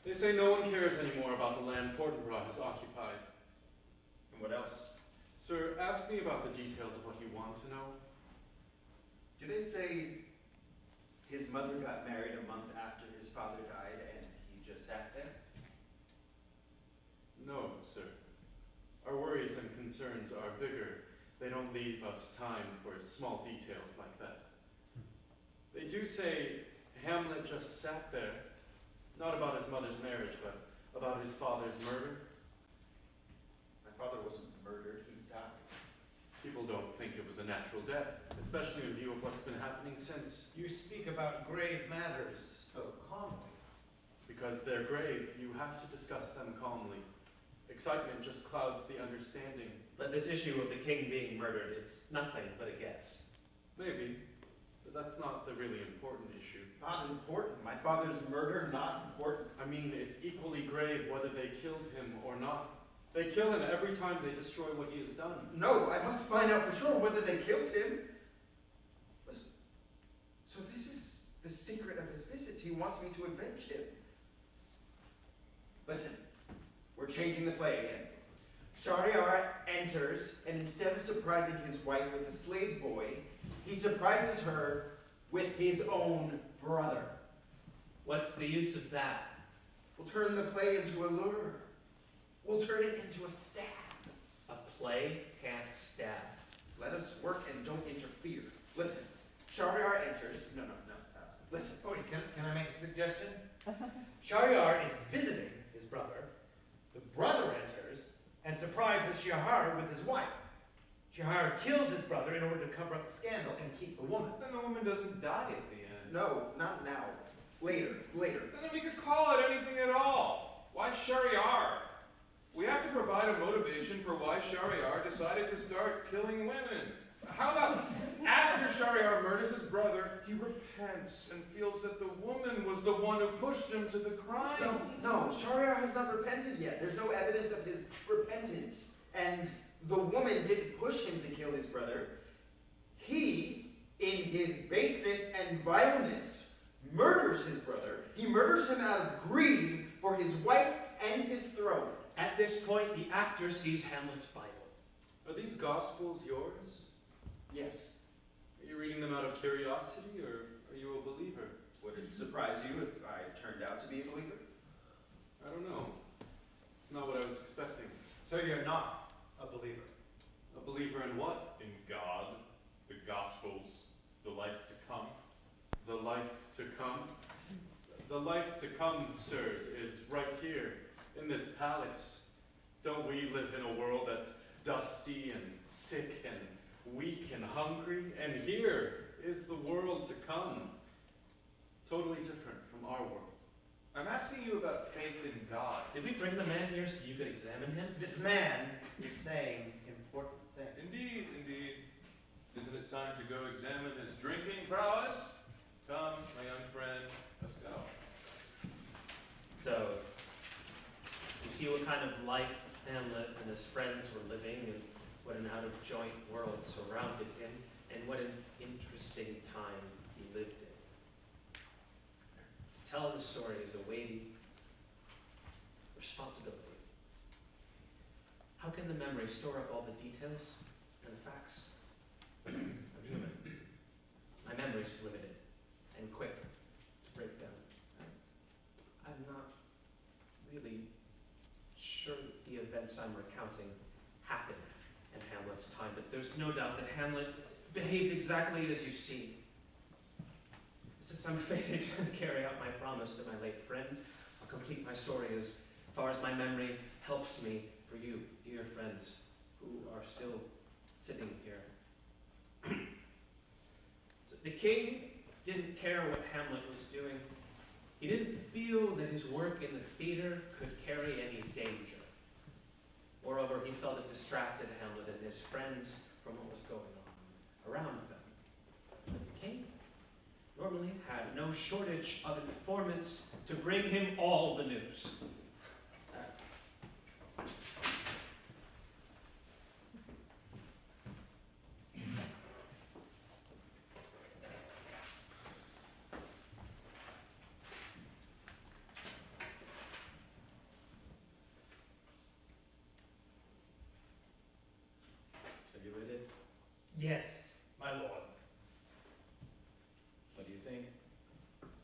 They say no one cares anymore about the land Fortinbras has occupied. And what else? Sir, ask me about the details of what you want to know. Do they say his mother got married a month after his father died and he just sat there? No, sir. Our worries and concerns are bigger. They don't leave us time for small details like that. They do say Hamlet just sat there, not about his mother's marriage, but about his father's murder. My father wasn't murdered, he died. People don't think it was a natural death, especially in view of what's been happening since. You speak about grave matters so calmly. Because they're grave, you have to discuss them calmly. Excitement just clouds the understanding. But this issue of the king being murdered, it's nothing but a guess. Maybe, but that's not the really important issue. Not important. My father's murder, not important. I mean, it's equally grave whether they killed him or not. They kill him every time they destroy what he has done. No, I must find out for sure whether they killed him. Listen, so this is the secret of his visits. He wants me to avenge him. Listen, we're changing the play again. Shariar enters, and instead of surprising his wife with a slave boy, he surprises her with his own brother. What's the use of that? We'll turn the play into a lure. We'll turn it into a stab. A play can't stab. Let us work and don't interfere. Listen, Shariar enters. No. Listen. Oh, can I make a suggestion? Shariar is visiting his brother. The brother enters and surprises Shahar with his wife. Shahar kills his brother in order to cover up the scandal and keep the woman. Then the woman doesn't die at the end. No, not now. Later. Then we could call it anything at all. Why Shahryar? We have to provide a motivation for why Shahryar decided to start killing women. How about after Shahryar murders his brother, he repents and feels that the woman was the one who pushed him to the crime? No, Shahryar has not repented yet. There's no evidence of his repentance. And the woman didn't push him to kill his brother. He, in his baseness and vileness, murders his brother. He murders him out of greed for his wife and his throne. At this point, the actor sees Hamlet's Bible. Are these Gospels yours? Yes. Are you reading them out of curiosity, or are you a believer? Would it surprise you if I turned out to be a believer? I don't know. It's not what I was expecting. So you're not a believer? A believer in what? In God, the Gospels, the life to come. The life to come? The life to come, sirs, is right here, in this palace. Don't we live in a world that's dusty and sick and weak and hungry? And here is the world to come. Totally different from our world. I'm asking you about faith in God. Did we bring the man here so you could examine him? This man is saying important things. Indeed, indeed. Isn't it time to go examine his drinking prowess? Come, my young friend, let's go. So, you see what kind of life Hamlet and his friends were living, and what an out-of-joint world surrounded him, and what an interesting time he lived in. Telling the story is a weighty responsibility. How can the memory store up all the details and the facts? I'm human. My memory's limited and quick to break down. I'm not really sure the events I'm recounting happened in Hamlet's time, but there's no doubt that Hamlet behaved exactly as you see. Since I'm fated to carry out my promise to my late friend, I'll complete my story as far as my memory helps me for you, dear friends, who are still sitting here. So the king didn't care what Hamlet was doing. He didn't feel that his work in the theater could carry any danger. Moreover, he felt it distracted Hamlet and his friends from what was going on around them. But the king normally had no shortage of informants to bring him all the news. Have you read it? Yes, my lord. What do you think?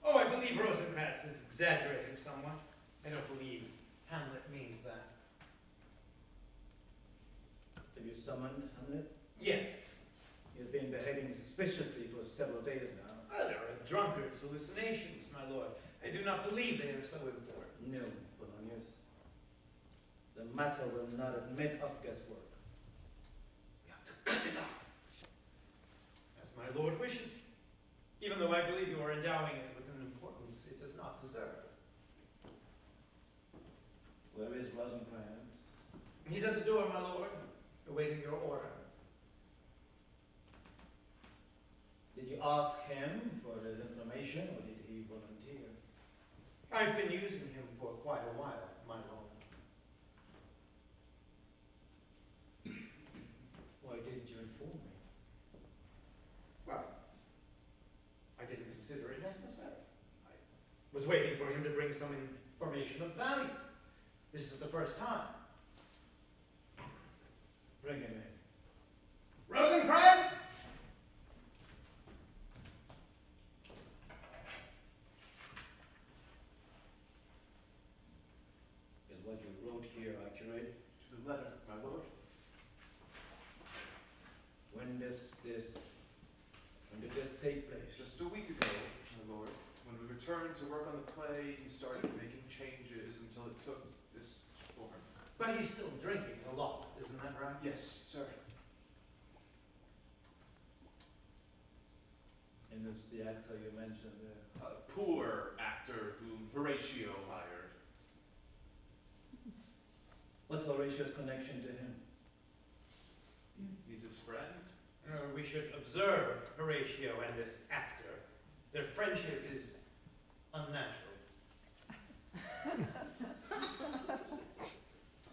Oh, I believe Rosencrantz is exaggerating somewhat. I don't believe Hamlet means that. Have you summoned Hamlet? Yes. He has been behaving suspiciously for several days now. Well, there are drunkard's hallucinations, my lord. I do not believe they are so important. No, Polonius. The matter will not admit of guesswork. We have to cut it off. As my lord wishes. Even though I believe you are endowing it with an importance it does not deserve. Where is Rosencrantz? He's at the door, my lord, awaiting your order. Did you ask him for his information, or did he volunteer? I've been using him for quite a while, my lord. Why didn't you inform me? Well, I didn't consider it necessary. I was waiting for him to bring some information of value. This is the first time. Bring him in. Rosencrantz! Is what you wrote here accurate? To the letter, my lord. When did this take place? Just a week ago, my lord, when we returned to work on the play, he started making changes until it took this form. But he's still drinking a lot, isn't that right? Yes, sir. And who's the actor you mentioned there? A poor actor whom Horatio hired. Horatio's connection to him? He's his friend. We should observe Horatio and this actor. Their friendship is unnatural.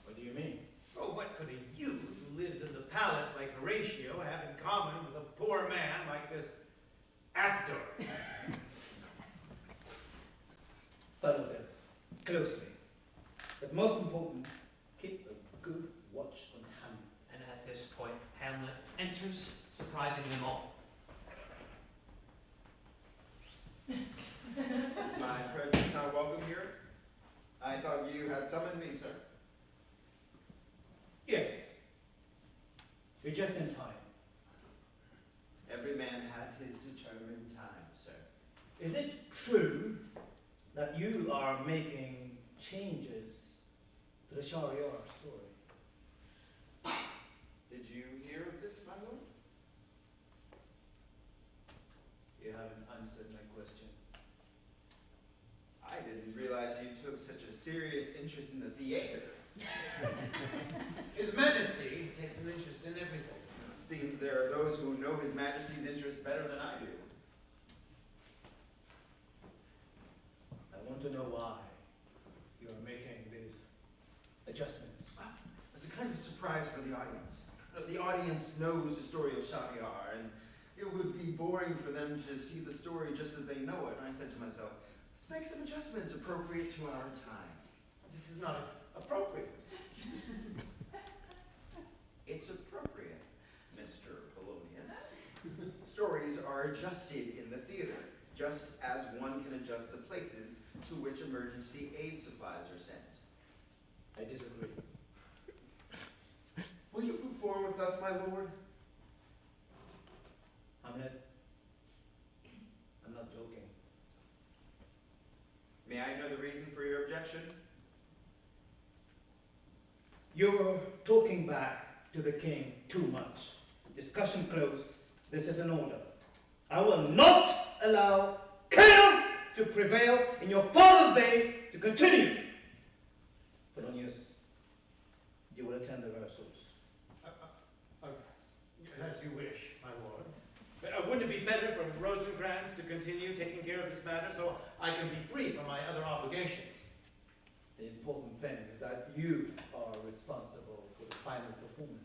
What do you mean? Oh, what could a youth who lives in the palace like Horatio have in common with a poor man like this actor? Follow them closely. But most important, keep a good watch on Hamlet. And at this point, Hamlet enters, surprising them all. Is my presence not welcome here? I thought you had summoned me, sir. Yes. You're just in time. Every man has his determined time, sir. Is it true that you are making changes to the Shahryar story? Did you hear of this, my lord? You haven't answered my question. I didn't realize you took such a serious interest in the theater. His Majesty takes an interest in everything. It seems there are those who know His Majesty's interests better than I do. I want to know why you are making these adjustments. As a kind of surprise for the audience. The audience knows the story of Shahryar, and it would be boring for them to see the story just as they know it. And I said to myself, let's make some adjustments appropriate to our time. This is not appropriate. It's appropriate, Mr. Polonius. Stories are adjusted in the theater, just as one can adjust the places to which emergency aid supplies are sent. I disagree. Will you perform with us, my lord? Hamlet, I'm not joking. May I know the reason for your objection? You're talking back to the king too much. Discussion closed. This is an order. I will not allow chaos to prevail in your father's day to continue. Polonius, you will attend the rehearsals. As you wish, my lord. Wouldn't it be better for Rosencrantz to continue taking care of this matter so I can be free from my other obligations? The important thing is that you are responsible for the final performance.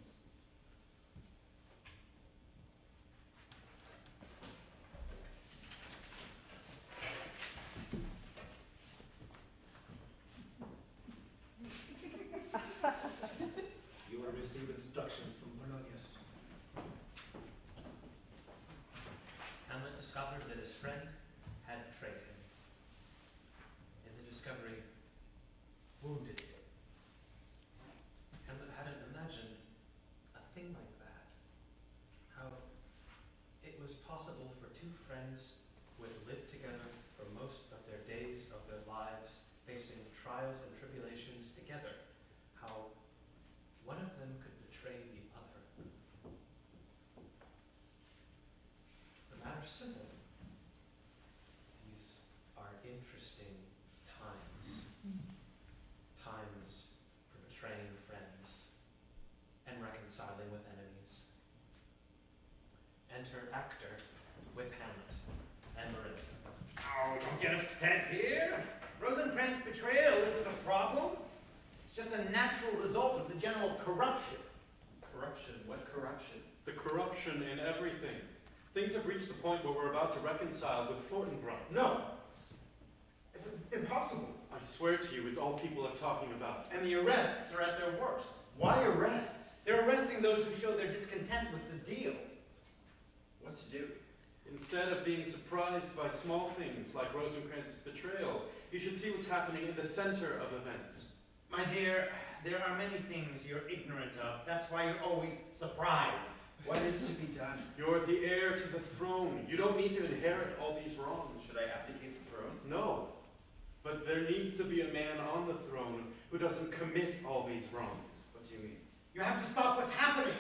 You will receive instructions from Polonius. Hamlet discovered that his friend had betrayed him. And the discovery wounded him. Hamlet hadn't imagined a thing like that. How it was possible for two friends who had lived together for most of their days of their lives, facing trials and tribulations together, how one of them could betray the other. The matter's simple. These are interesting times. Times for betraying friends and reconciling with enemies. Enter actor with Hamlet and Marissa. Oh, don't get upset here. Rosencrantz' betrayal isn't a problem. It's just a natural result of the general corruption. Corruption? What corruption? The corruption in everything. Things have reached the point where we're about to reconcile with Fortinbras. No. It's impossible. I swear to you, it's all people are talking about. And the arrests are at their worst. Why arrests? They're arresting those who show their discontent with the deal. What to do? Instead of being surprised by small things like Rosencrantz's betrayal, you should see what's happening in the center of events. My dear, there are many things you're ignorant of. That's why you're always surprised. What is to be done? You're the heir to the throne. You don't need to inherit all these wrongs. Should I abdicate the throne? No. But there needs to be a man on the throne who doesn't commit all these wrongs. What do you mean? You have to stop what's happening.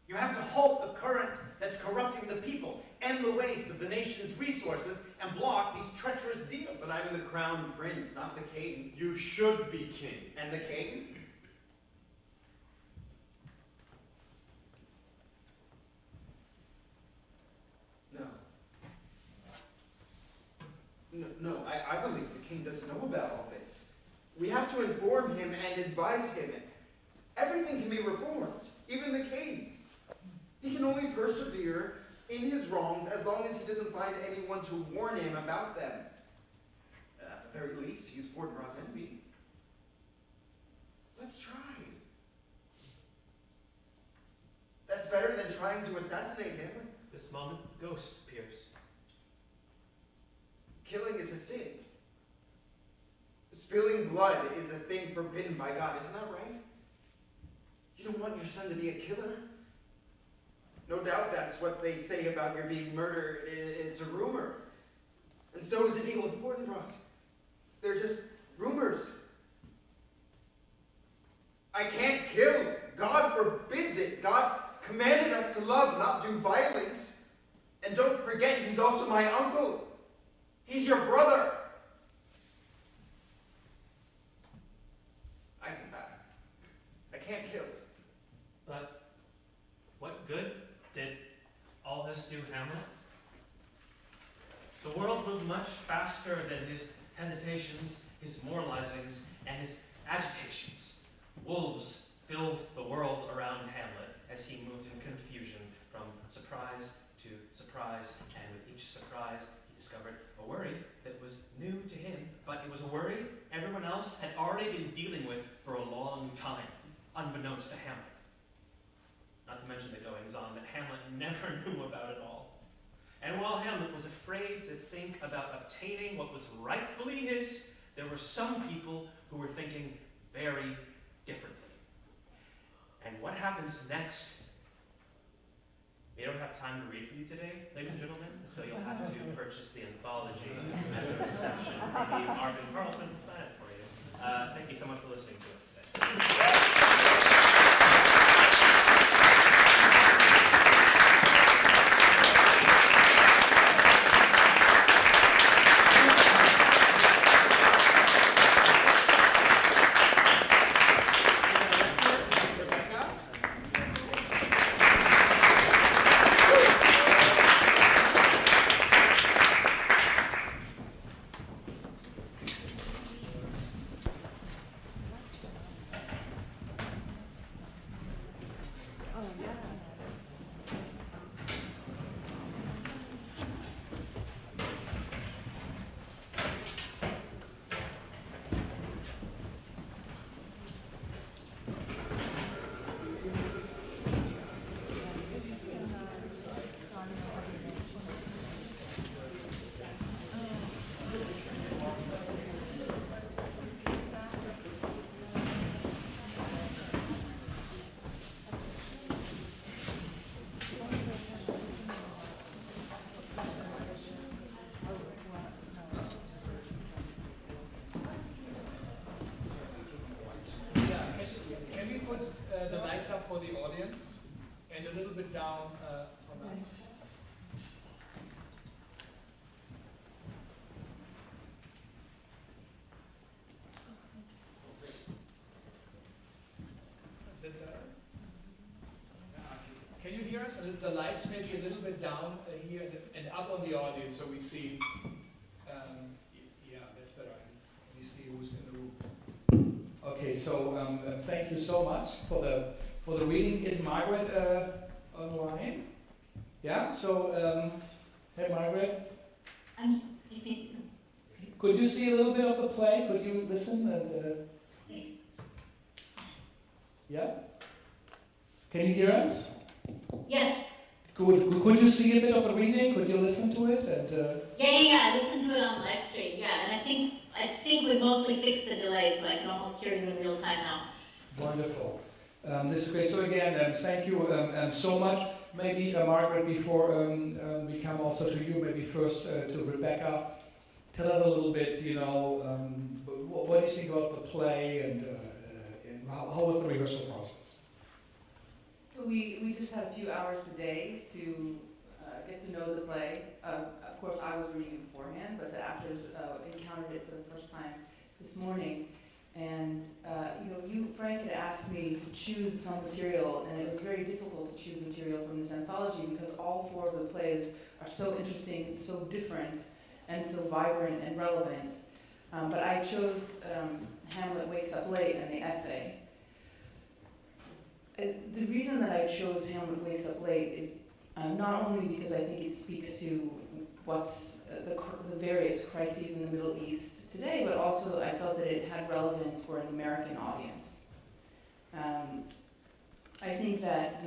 You have to halt the current that's corrupting the people, end the waste of the nation's resources, and block these treacherous deals. But I'm the crown prince, not the king. You should be king. And the king? No, I believe the king doesn't know about all this. We have to inform him and advise him. Everything can be reformed, even the king. He can only persevere in his wrongs as long as he doesn't find anyone to warn him about them. At the very least, he's Fortinbras's enemy. Let's try. That's better than trying to assassinate him. This moment, ghost appears. Killing is a sin. Spilling blood is a thing forbidden by God, isn't that right? You don't want your son to be a killer? No doubt that's what they say about your being murdered. It's a rumor. And so is the deal with Fortinbras. They're just rumors. I can't kill. God forbids it. God commanded us to love, not do violence. And don't forget, he's also my uncle. He's your brother. I can't kill. But what good did all this do Hamlet? The world moved much faster than his hesitations, his moralizings, and his agitations. Wolves filled the world around Hamlet as he moved in confusion from surprise to surprise, and with each surprise he discovered a worry that was new to him, but it was a worry everyone else had already been dealing with for a long time, unbeknownst to Hamlet. Not to mention the goings-on that Hamlet never knew about at all. And while Hamlet was afraid to think about obtaining what was rightfully his, there were some people who were thinking very differently. And what happens next? We don't have time to read for you today, ladies and gentlemen, so you'll have to purchase the anthology at the reception. Maybe Marvin Carlson will sign it for you. Thank you so much for listening to us today. Up for the audience and a little bit down on us. Is it better? Can you hear us? The lights maybe a little bit down here and up on the audience so we see. Yeah, that's better. We see who's in the room. Okay, so thank you so much for the reading. Is Margaret online? Yeah, so, hey Margaret. Could you see a little bit of the play? Could you listen? And, yeah? Can you hear us? Yes. Good. Could you see a bit of the reading? Could you listen to it? And Yeah. I listened to it on live stream. Yeah, and I think we mostly fixed the delay, so I can almost hear you in real time now. Wonderful. This is great. So again, thank you so much. Maybe Margaret, before we come also to you, maybe first to Rebekah, tell us a little bit. What do you think about the play, and how was the rehearsal process? So we just had a few hours a day to get to know the play. Of course, I was reading it beforehand, but the actors encountered it for the first time this morning. And Frank had asked me to choose some material, and it was very difficult to choose material from this anthology because all four of the plays are so interesting, so different, and so vibrant and relevant. But I chose Hamlet Wakes Up Late and the essay. The reason that I chose Hamlet Wakes Up Late is not only because I think it speaks to what's the various crises in the Middle East today, but also I felt that it had relevance for an American audience. I think that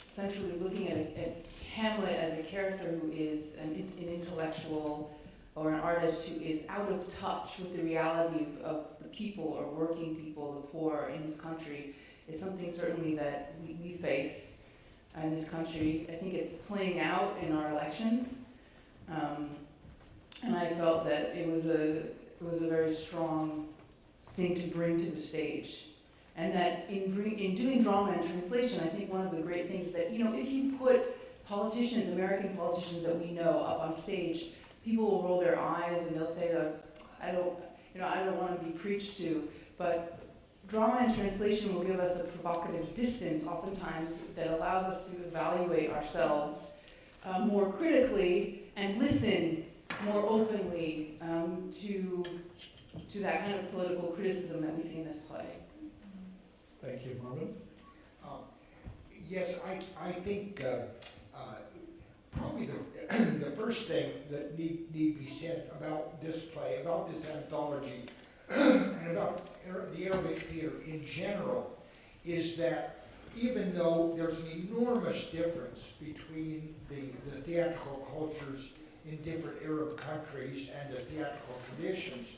essentially looking at Hamlet as a character who is an intellectual or an artist who is out of touch with the reality of the people or working people, the poor in his country, is something certainly that we face in this country. I think it's playing out in our elections, and I felt that it was a very strong thing to bring to the stage. And that in doing drama and translation, I think one of the great things that, if you put politicians, American politicians that we know up on stage, people will roll their eyes and they'll say, I don't want to be preached to, but drama and translation will give us a provocative distance oftentimes that allows us to evaluate ourselves more critically and listen more openly to that kind of political criticism that we see in this play. Thank you, Marvin. Yes, I think probably the first thing that need be said about this play, about this anthology, and about the Arabic theater in general, is that even though there's an enormous difference between the theatrical cultures in different Arab countries and the theatrical traditions,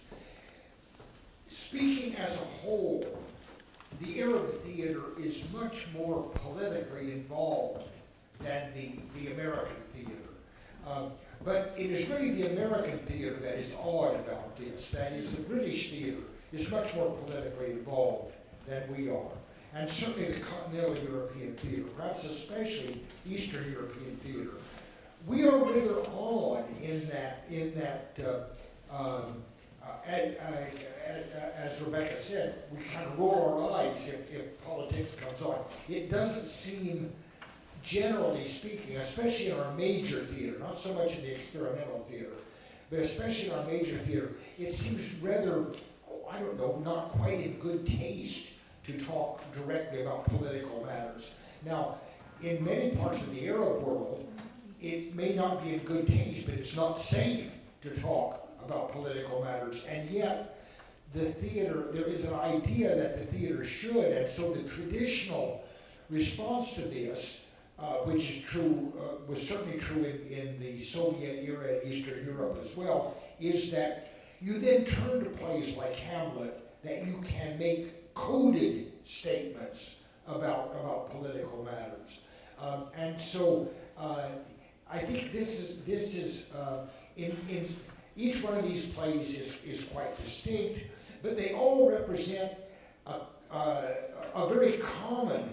speaking as a whole, the Arab theater is much more politically involved than the American theater. But it is really the American theater that is odd about this. That is, the British theater is much more politically involved than we are. And certainly the continental European theater, perhaps especially Eastern European theater. We are rather odd in that as Rebekah said, we kind of roll our eyes if politics comes on. It doesn't seem, generally speaking, especially in our major theater, not so much in the experimental theater, but especially in our major theater, it seems rather, I don't know, not quite in good taste to talk directly about political matters. Now, in many parts of the Arab world, it may not be in good taste, but it's not safe to talk about political matters, and yet the theater, there is an idea that the theater should, and so the traditional response to this, which is true, was certainly true in the Soviet era in Eastern Europe as well, is that you then turn to plays like Hamlet that you can make coded statements about political matters. And so I think this is in each one of these plays is quite distinct, but they all represent a very common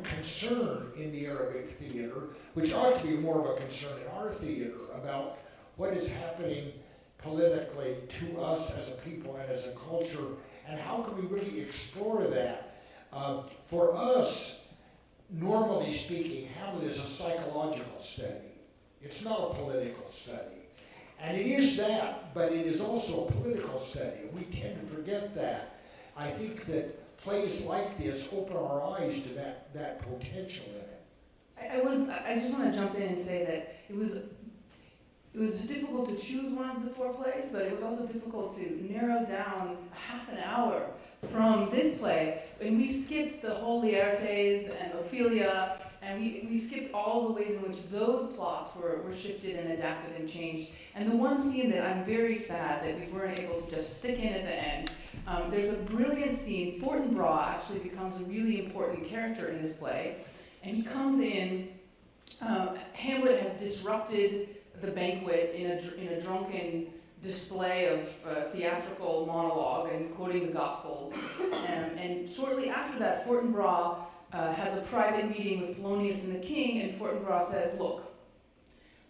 concern in the Arabic theater, which ought to be more of a concern in our theater about what is happening politically to us as a people and as a culture, and how can we really explore that. For us, normally speaking, Hamlet is a psychological study. It's not a political study. And it is that, but it is also a political study. We tend to forget that. I think that plays like this open our eyes to that potential in it. I just want to jump in and say that it was difficult to choose one of the four plays, but it was also difficult to narrow down half an hour from this play. And we skipped the whole Laertes and Ophelia, and we skipped all the ways in which those plots were shifted and adapted and changed. And the one scene that I'm very sad that we weren't able to just stick in at the end, there's a brilliant scene. Fortinbras actually becomes a really important character in this play. And he comes in, Hamlet has disrupted the banquet in a drunken display of theatrical monologue and quoting the Gospels. And shortly after that, Fortinbras has a private meeting with Polonius and the king, and Fortinbras says, look,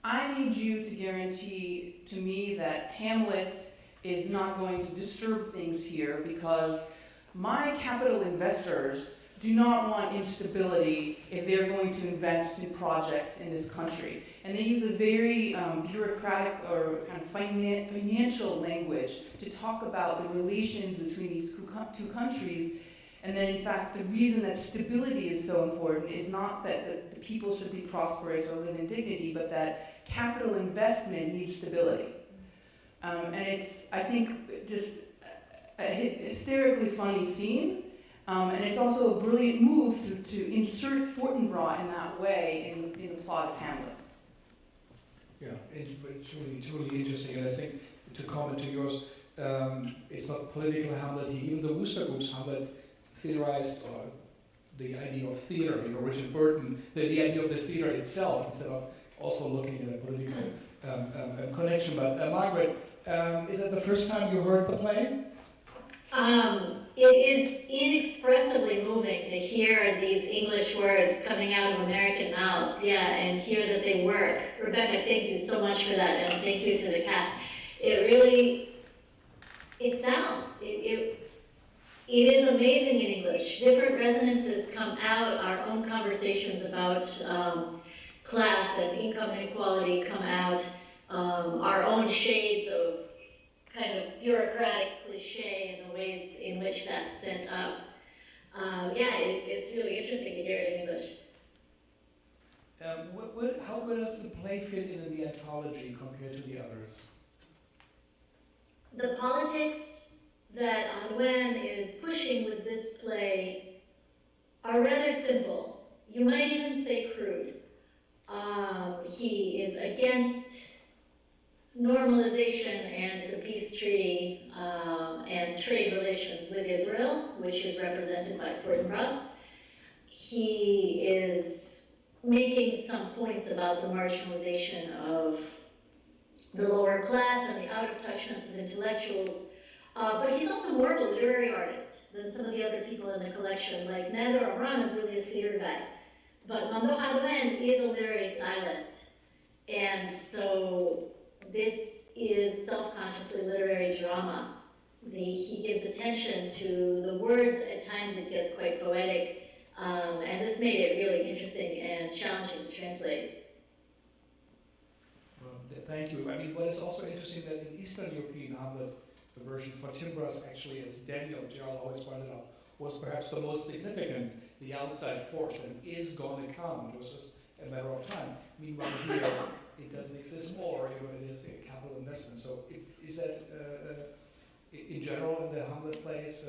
I need you to guarantee to me that Hamlet is not going to disturb things here, because my capital investors do not want instability if they're going to invest in projects in this country. And they use a very bureaucratic or kind of financial language to talk about the relations between these two countries. And then, in fact, the reason that stability is so important is not that the people should be prosperous or live in dignity, but that capital investment needs stability. And it's, I think, just a hysterically funny scene. And it's also a brilliant move to insert Fortinbras in that way in the plot of Hamlet. Yeah, it's truly interesting. And I think, to comment to yours, it's not political Hamlet. Even the Wooster Group's Hamlet theorized the idea of theater, Richard Burton, the idea of the theater itself, instead of also looking at a political connection. But Margaret, is that the first time you heard the play? It is inexpressibly moving to hear these English words coming out of American mouths, and hear that they work. Rebekah, thank you so much for that, and thank you to the cast. It sounds, it is amazing in English. Different resonances come out, our own conversations about class and income inequality come out, our own shades of kind of bureaucratic cliche and the ways in which that's sent up. It's really interesting to hear it in English. How does the play fit in the anthology compared to the others? The politics that Adwan is pushing with this play are rather simple. You might even say crude. He is against normalization and the peace treaty and trade relations with Israel, which is represented by Fortinbras. He is making some points about the marginalization of the lower class and the out-of-touchness of intellectuals, but he's also more of a literary artist than some of the other people in the collection. Like Nader Omran is really a theater guy, but Mamduh Adwan is a literary stylist, and so this is self-consciously literary drama. He gives attention to the words. At times it gets quite poetic, and this made it really interesting and challenging to translate. Well, thank you. I mean, what is also interesting that in Eastern European Hamlet, the versions for Fortinbras, actually, as Daniel Gerald always pointed out, was perhaps the most significant, the outside force, and is going to come. It was just a matter of time. Meanwhile, here, it doesn't exist more, it is a capital investment. So is that in general in the Hamlet plays?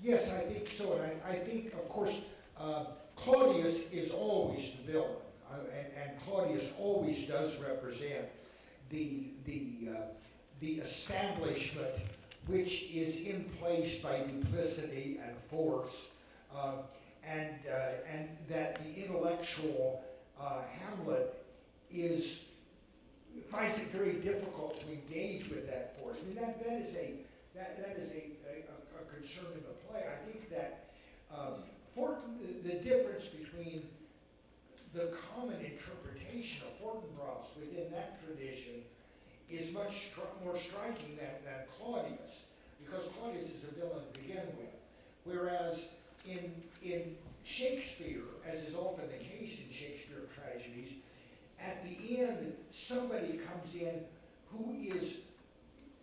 Yes, I think so. And I think, of course, Claudius is always the villain. And Claudius always does represent the establishment which is in place by duplicity and force, and that the intellectual Hamlet finds it very difficult to engage with that force. I mean, that is a concern in the play. I think that the difference between the common interpretation of Fortinbras within that tradition is much more striking than Claudius, because Claudius is a villain to begin with, whereas in Shakespeare, as is often the case in Shakespeare tragedies, at the end, somebody comes in who is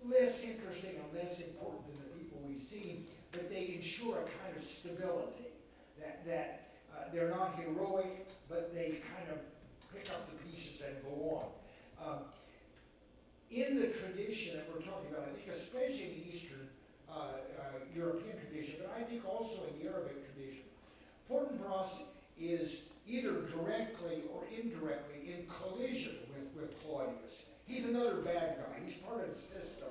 less interesting and less important than the people we've seen, but they ensure a kind of stability, that they're not heroic, but they kind of pick up the pieces and go on. In the tradition that we're talking about, I think especially in the Eastern European tradition, but I think also in the Arabic tradition, Fortinbras is either directly or indirectly in collision with Claudius. He's another bad guy. He's part of the system.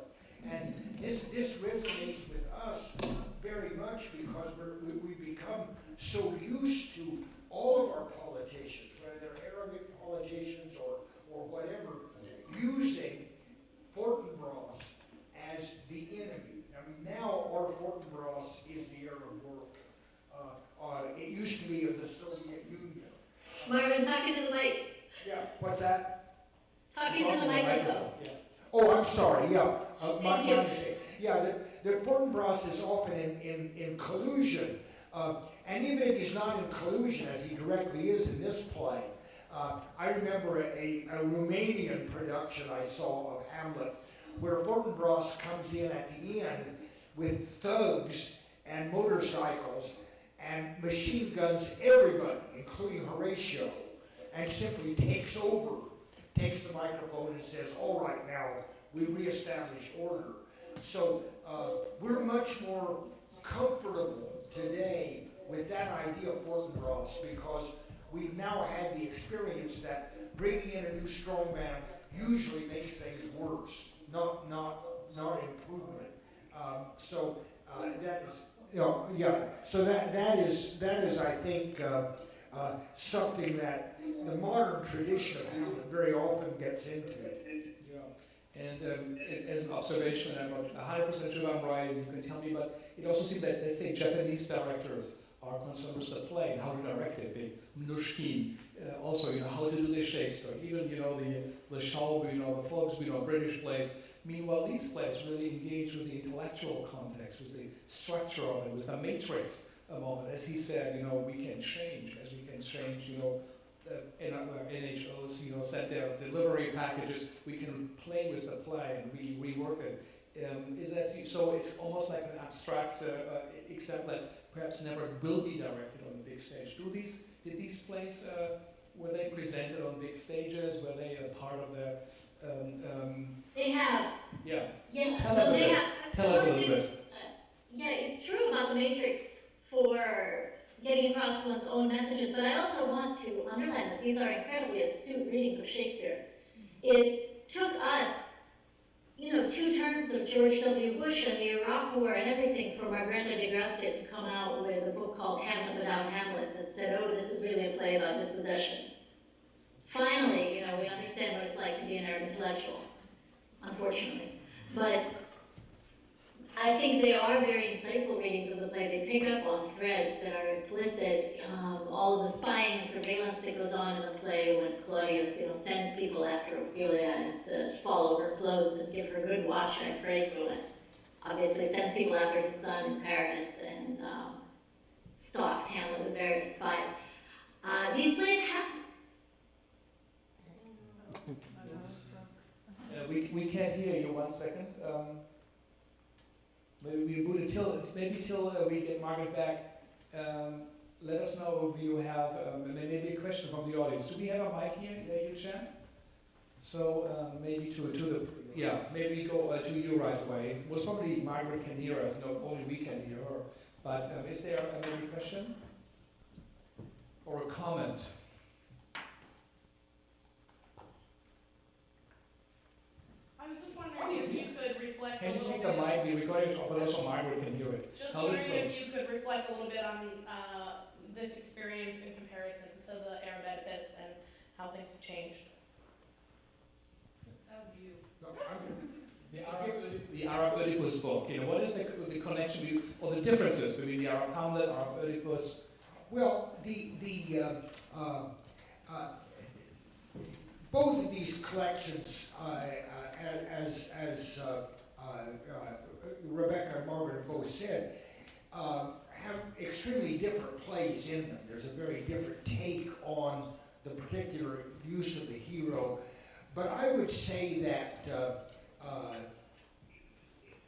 And this resonates with us very much because we become so used to all of our politicians, whether they're Arabic politicians or whatever, using Fortinbras as the enemy. I mean, now our Fortinbras is the Arab world. It used to be of the Soviet Union. Marvin, talking to the mic. Yeah, what's that? Talking to the microphone. Yeah. Oh, I'm sorry, yeah. Thank you. Yeah, the Fortinbras is often in collusion And even if he's not in collusion, as he directly is in this play, I remember a Romanian production I saw of Hamlet, where Fortinbras comes in at the end with thugs and motorcycles and machine guns everybody, including Horatio, and simply takes the microphone and says, all right, now we've reestablished order. So we're much more comfortable today with that idea of Fortinbras because we've now had the experience that bringing in a new strongman usually makes things worse, not improvement. So that is, So that is I think something that the modern tradition of Hamlet very often gets into. And as an observation, I'm not 100% sure I'm right, and you can tell me, but it also seems that, let's say, Japanese directors are concerned with the play and how to direct it. Mnouchkine, also, how to do the Shakespeare, even, the Schaubuch, the Volksbühne, British plays. Meanwhile, these plays really engage with the intellectual context, with the structure of it, with the matrix of it. As he said, we can change, as we can change, NHOs, send their delivery packages. We can play with the play and rework it. Is that so? It's almost like an abstract, except that perhaps never will be directed on the big stage. Did these plays were they presented on big stages? Were they a part of the? They have. Yeah. Yeah. Tell us a little bit. Yeah, it's true about the Matrix for getting across one's own messages, but I also want to underline that these are incredibly astute readings of Shakespeare. It took us, 2 terms of George W. Bush and the Iraq War and everything for Margaret Litvin to come out with a book called Hamlet Without Hamlet that said, oh, this is really a play about dispossession. Finally, we understand what it's like to be an Arab intellectual, unfortunately. But I think they are very insightful readings of the play. They pick up on threads that are implicit. All of the spying and surveillance that goes on in the play when Claudius, sends people after Ophelia and says, follow her close and give her good watch, I pray to it. Obviously sends people after his son in Paris and stalks Hamlet with various spies. These plays have... We can't hear you 1 second. Maybe we boot it till we get Margaret back. Let us know if you have maybe a question from the audience. Do we have a mic here, Yu-Chan? So maybe maybe go to you right away. Most probably Margaret can hear us. No, only we can hear her. But is there maybe a question or a comment? I was just wondering if you could reflect Can a you little take bit. the mic? We recorded it, but also Margaret can hear it. Just wondering if you could reflect a little bit on this experience in comparison to the Arab Oedipus and how things have changed. The Arab Oedipus book. What is the connection or the differences between the Arab Hamlet, Arab Oedipus? Well, both of these collections, as Rebekah and Margaret have both said, have extremely different plays in them. There's a very different take on the particular use of the hero. But I would say that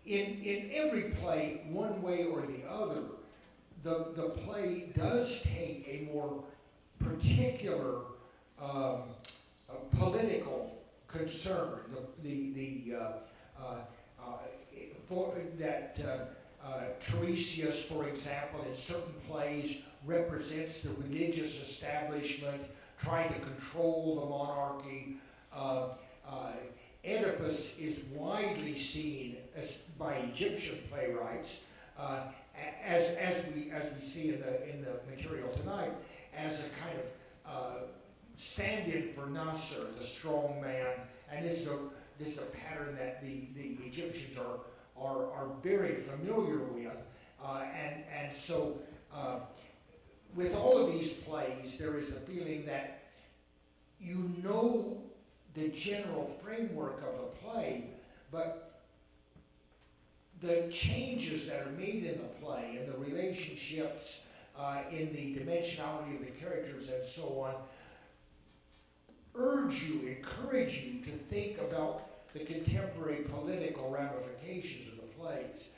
in every play, one way or the other, the play does take a more particular political concern. Tiresias, for example, in certain plays represents the religious establishment trying to control the monarchy. Oedipus is widely seen by Egyptian playwrights, as we see in the material tonight, as a kind of stand-in for Nasser, the strong man, and this is a pattern that the Egyptians are very familiar with, and so with all of these plays, there is a feeling that the general framework of the play, but the changes that are made in the play and the relationships in the dimensionality of the characters and so on, urge you, encourage you to think about the contemporary political ramifications of the plays.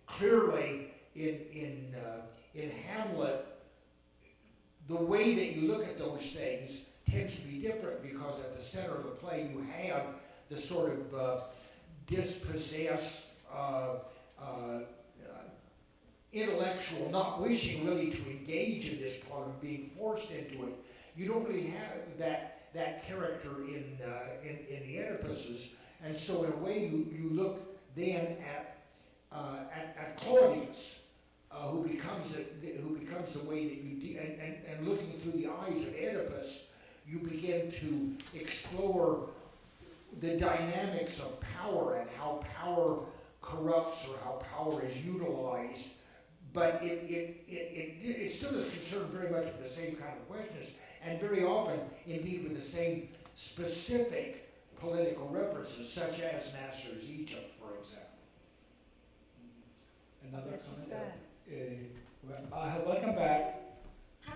Clearly, in Hamlet, the way that you look at those things tends to be different, because at the center of the play you have the sort of dispossessed, intellectual, not wishing really to engage in this part of being forced into it. You don't really have that character in the Oedipuses, and so in a way you look then at Claudius, who becomes the way that you and looking through the eyes of Oedipus, you begin to explore the dynamics of power and how power corrupts or how power is utilized. But it still is concerned very much with the same kind of questions, and very often, indeed, with the same specific political references, such as Nasser's Egypt, for example. Another comment? Welcome back.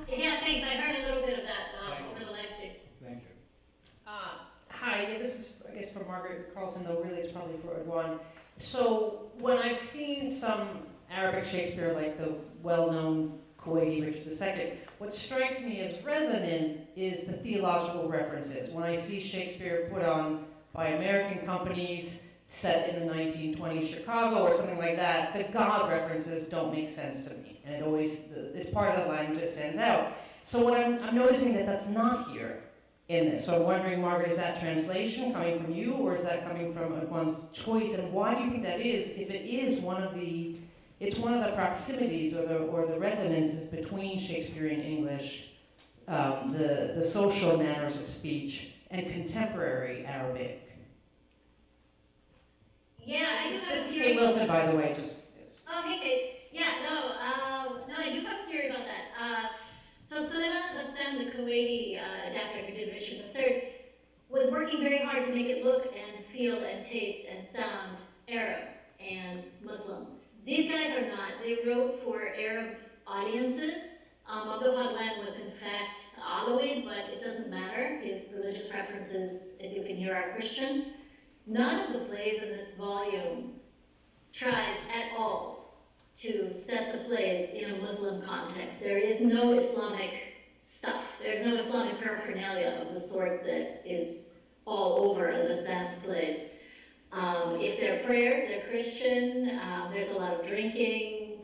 Yeah, thanks. I heard a little bit of that over the last week. Thank you. Hi, yeah, this is, I guess, for Margaret Carlson, though really it's probably for Adwan. So when I've seen some Arabic Shakespeare, like the well-known Kuwaiti Richard II, what strikes me as resonant is the theological references. When I see Shakespeare put on by American companies set in the 1920s Chicago or something like that, the God references don't make sense to me. And it's part of the language that stands out. So what I'm noticing that's not here in this. So I'm wondering, Margaret, is that translation coming from you, or is that coming from Adwan's choice? And why do you think that is, if it is one of the proximities or the resonances between Shakespearean English, the social manners of speech, and contemporary Arabic? Yeah, this is Kate Wilson, by the way. Just. Oh, hey, Kate. Yeah, no, I do have a theory about that. So Suleiman Bassem, the Kuwaiti adapter who did Richard III, was working very hard to make it look and feel and taste and sound Arab and Muslim. These guys are not. They wrote for Arab audiences. Mamduh Adwan was in fact Alawi, but it doesn't matter. His religious preferences, as you can hear, are Christian. None of the plays in this volume tries at all to set the plays in a Muslim context. There is no Islamic stuff. There's no Islamic paraphernalia of the sort that is all over al-Assad's plays. If they're prayers, they're Christian. There's a lot of drinking.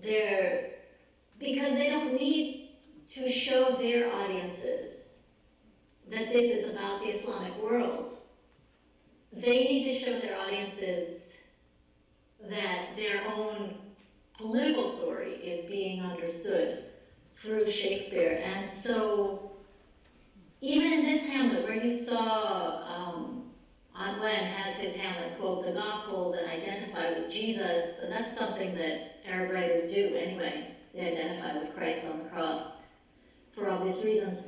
Because they don't need to show their audiences that this is about the Islamic world. They need to show their audiences that their own political story is being understood through Shakespeare. And so, even in this Hamlet, where you saw Adwan has his Hamlet quote the Gospels and identify with Jesus, and that's something that Arab writers do anyway. They identify with Christ on the cross for obvious reasons.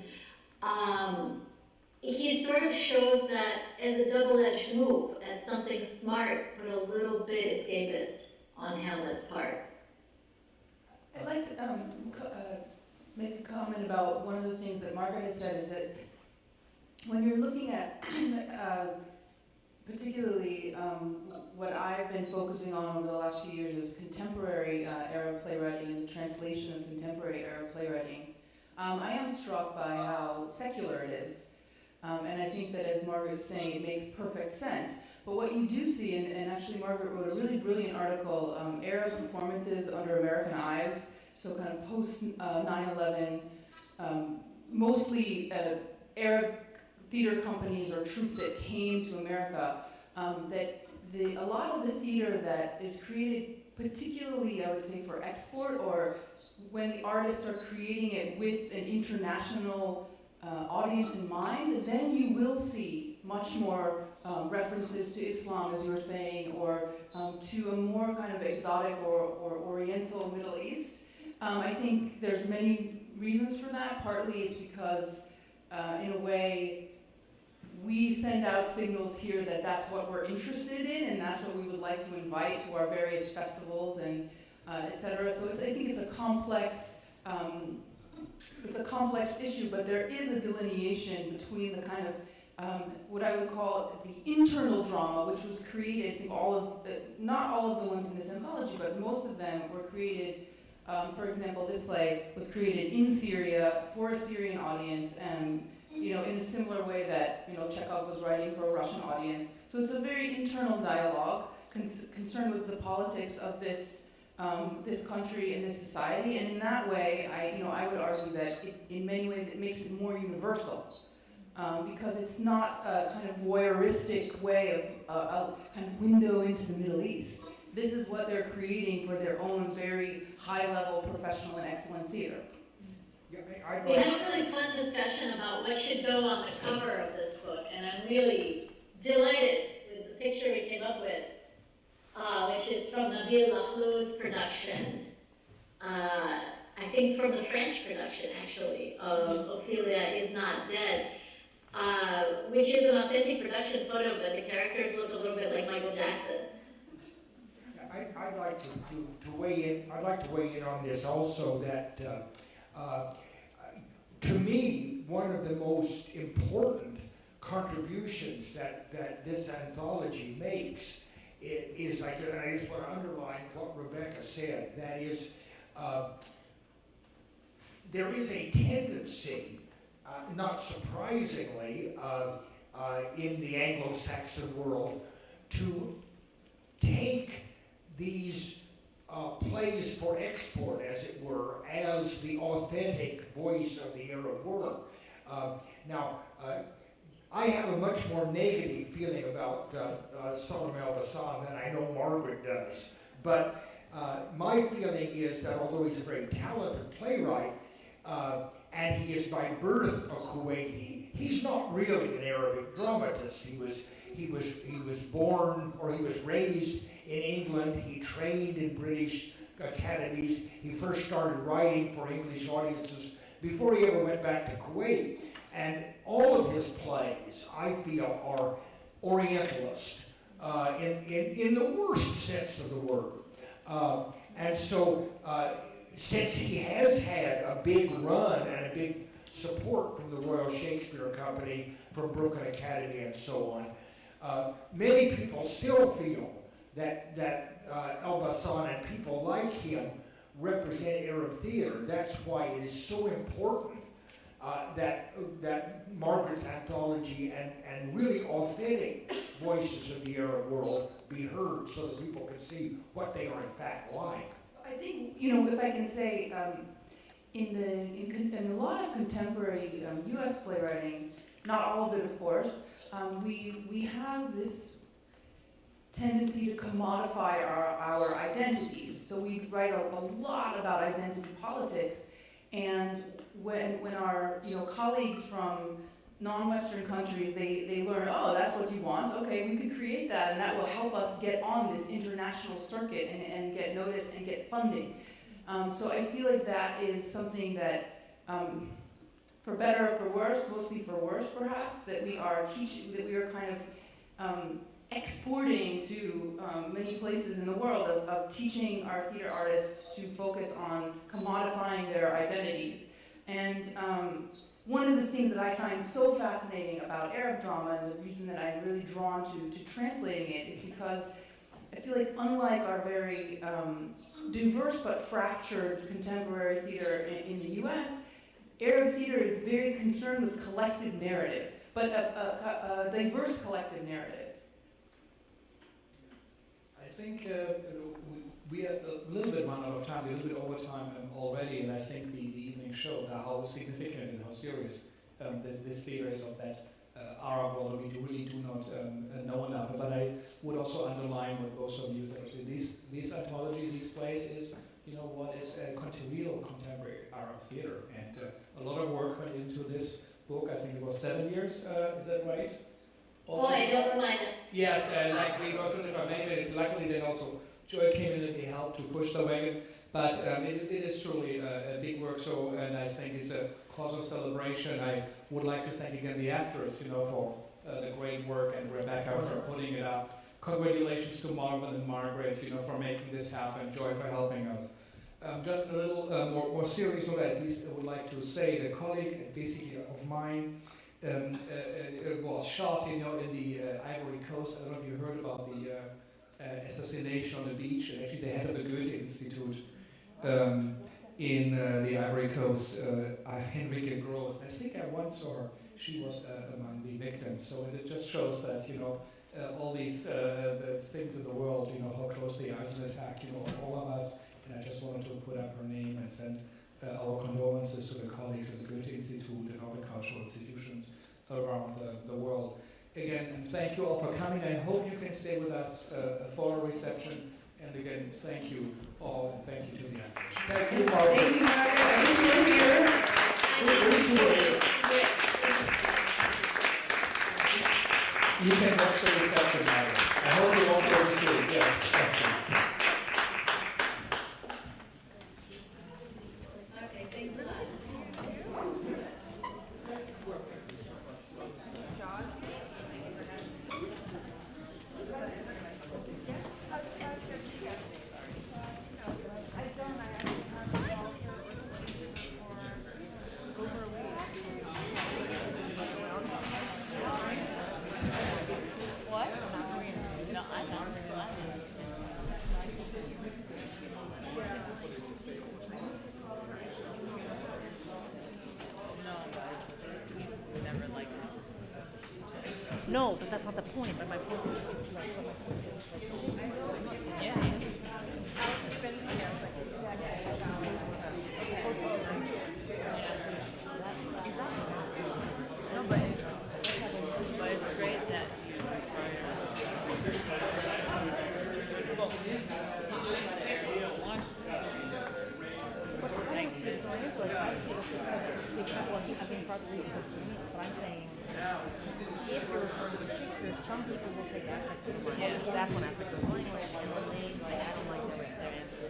He sort of shows that as a double-edged move, as something smart, but a little bit escapist on Hamlet's part. I'd like to make a comment about one of the things that Margaret has said, is that when you're looking at particularly what I've been focusing on over the last few years is contemporary Arab playwriting and the translation of contemporary Arab playwriting. I am struck by how secular it is. And I think that, as Margaret was saying, it makes perfect sense. But what you do see, and actually Margaret wrote a really brilliant article, Arab performances under American eyes, so kind of post 9/11, mostly Arab theater companies or troupes that came to America, that a lot of the theater that is created particularly, I would say, for export, or when the artists are creating it with an international audience in mind, then you will see much more references to Islam, as you were saying, or to a more kind of exotic or Oriental Middle East. I think there's many reasons for that. Partly it's because, in a way, we send out signals here that that's what we're interested in, and that's what we would like to invite to our various festivals and et cetera. So I think it's a complex issue, but there is a delineation between the kind of what I would call the internal drama, which was created, I think not all of the ones in this anthology, but most of them were created, for example, this play was created in Syria for a Syrian audience, and in a similar way that Chekhov was writing for a Russian audience. So it's a very internal dialogue concerned with the politics of this this country and this society, and in that way, I would argue that in many ways it makes it more universal. Because it's not a kind of voyeuristic way of a kind of window into the Middle East. This is what they're creating for their own very high-level, professional, and excellent theater. We had a really fun discussion about what should go on the cover of this book, and I'm really delighted with the picture we came up with, which is from Nabyl Lahlou's production. I think from the French production, actually, of Ophelia is Not Dead. Which is an authentic production photo, but the characters look a little bit like Michael Jackson. I'd like to weigh in. I'd like to weigh in on this also. That to me, one of the most important contributions that this anthology makes is and I just want to underline what Rebekah said. That is, there is a tendency. Not surprisingly, in the Anglo-Saxon world, to take these plays for export, as it were, as the authentic voice of the Arab world. Now, I have a much more negative feeling about Salam al-Bassan than I know Margaret does. But my feeling is that although he's a very talented playwright, and he is by birth a Kuwaiti, he's not really an Arabic dramatist. He was born, or he was raised in England. He trained in British academies. He first started writing for English audiences before he ever went back to Kuwait. And all of his plays, I feel, are Orientalist in the worst sense of the word. And so, since he has had a big run and a big support from the Royal Shakespeare Company, from Brooklyn Academy and so on, many people still feel that El-Bassan and people like him represent Arab theater. That's why it is so important that Margaret's anthology and really authentic voices of the Arab world be heard so that people can see what they are in fact like. I think, if I can say, in a lot of contemporary U.S. playwriting, not all of it, of course, we have this tendency to commodify our identities. So we write a lot about identity politics, and when our colleagues from non-Western countries, they learn, oh, that's what you want, okay, we could create that, and that will help us get on this international circuit and get noticed and get funding. So I feel like that is something that, for better or for worse, mostly for worse perhaps, that we are teaching, that we are kind of exporting to many places in the world of teaching our theater artists to focus on commodifying their identities. And one of the things that I find so fascinating about Arab drama, and the reason that I'm really drawn to translating it, is because I feel like unlike our very diverse but fractured contemporary theater in the US, Arab theater is very concerned with collective narrative, but a diverse collective narrative. I think we are a little bit run out of time, a little bit over time already, and I think the evening showed how significant and how serious this theater is of that Arab world that we really do not know enough. But I would also underline what both of you said. These anthologies, these plays is, what is real contemporary Arab theater, and a lot of work went into this book. I think it was 7 years. Is that right? Oh, I don't remind us. Yes, like we worked on it for many. Luckily, then also Joy came in and they helped to push the wagon. But it is truly a big work. So, and I think it's a cause of celebration. I would like to thank again the actors, for the great work, and Rebekah for putting it up. Congratulations to Marvin and Margaret, for making this happen. Joy for helping us. Just a little more serious note, at least I would like to say, the colleague basically of mine was shot in the Ivory Coast. I don't know if you heard about the assassination on the beach, and actually the head of the Goethe Institute in the Ivory Coast, Henrike Gross. I think I once saw her. She was among the victims. So it just shows that, all these the things in the world, how close they are as an attack, on all of us. And I just wanted to put up her name and send our condolences to the colleagues of the Goethe Institute and other cultural institutions around the world. Again, and thank you all for coming. I hope you can stay with us for a reception. And again, thank you all, and thank you to the actors. Thank you, Margaret. Thank you, Margaret. I wish you were here. You can watch the reception, Margaret. I hope you won't go to sleep. Yes. No, but that's not the point. But my point is, yeah. No, but it's great that I'm saying, if you're referring to Shakespeare, some people will take aspects of the line. That's one aspect of the line. And they, I don't like their answer.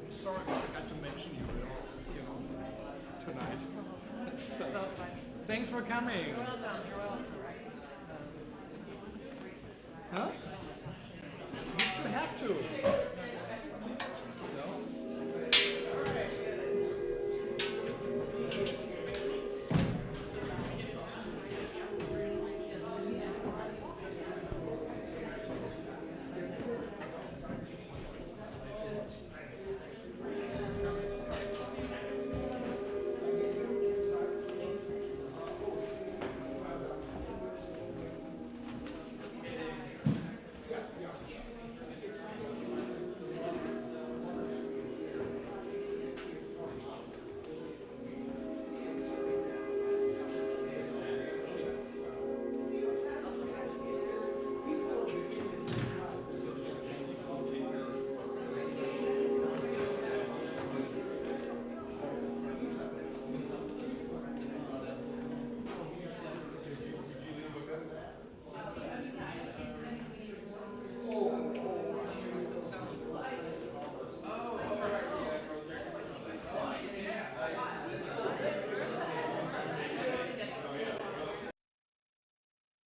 Sorry, I forgot to mention you at all, tonight. So, thanks for coming. You're welcome. You're welcome. Huh? You have to.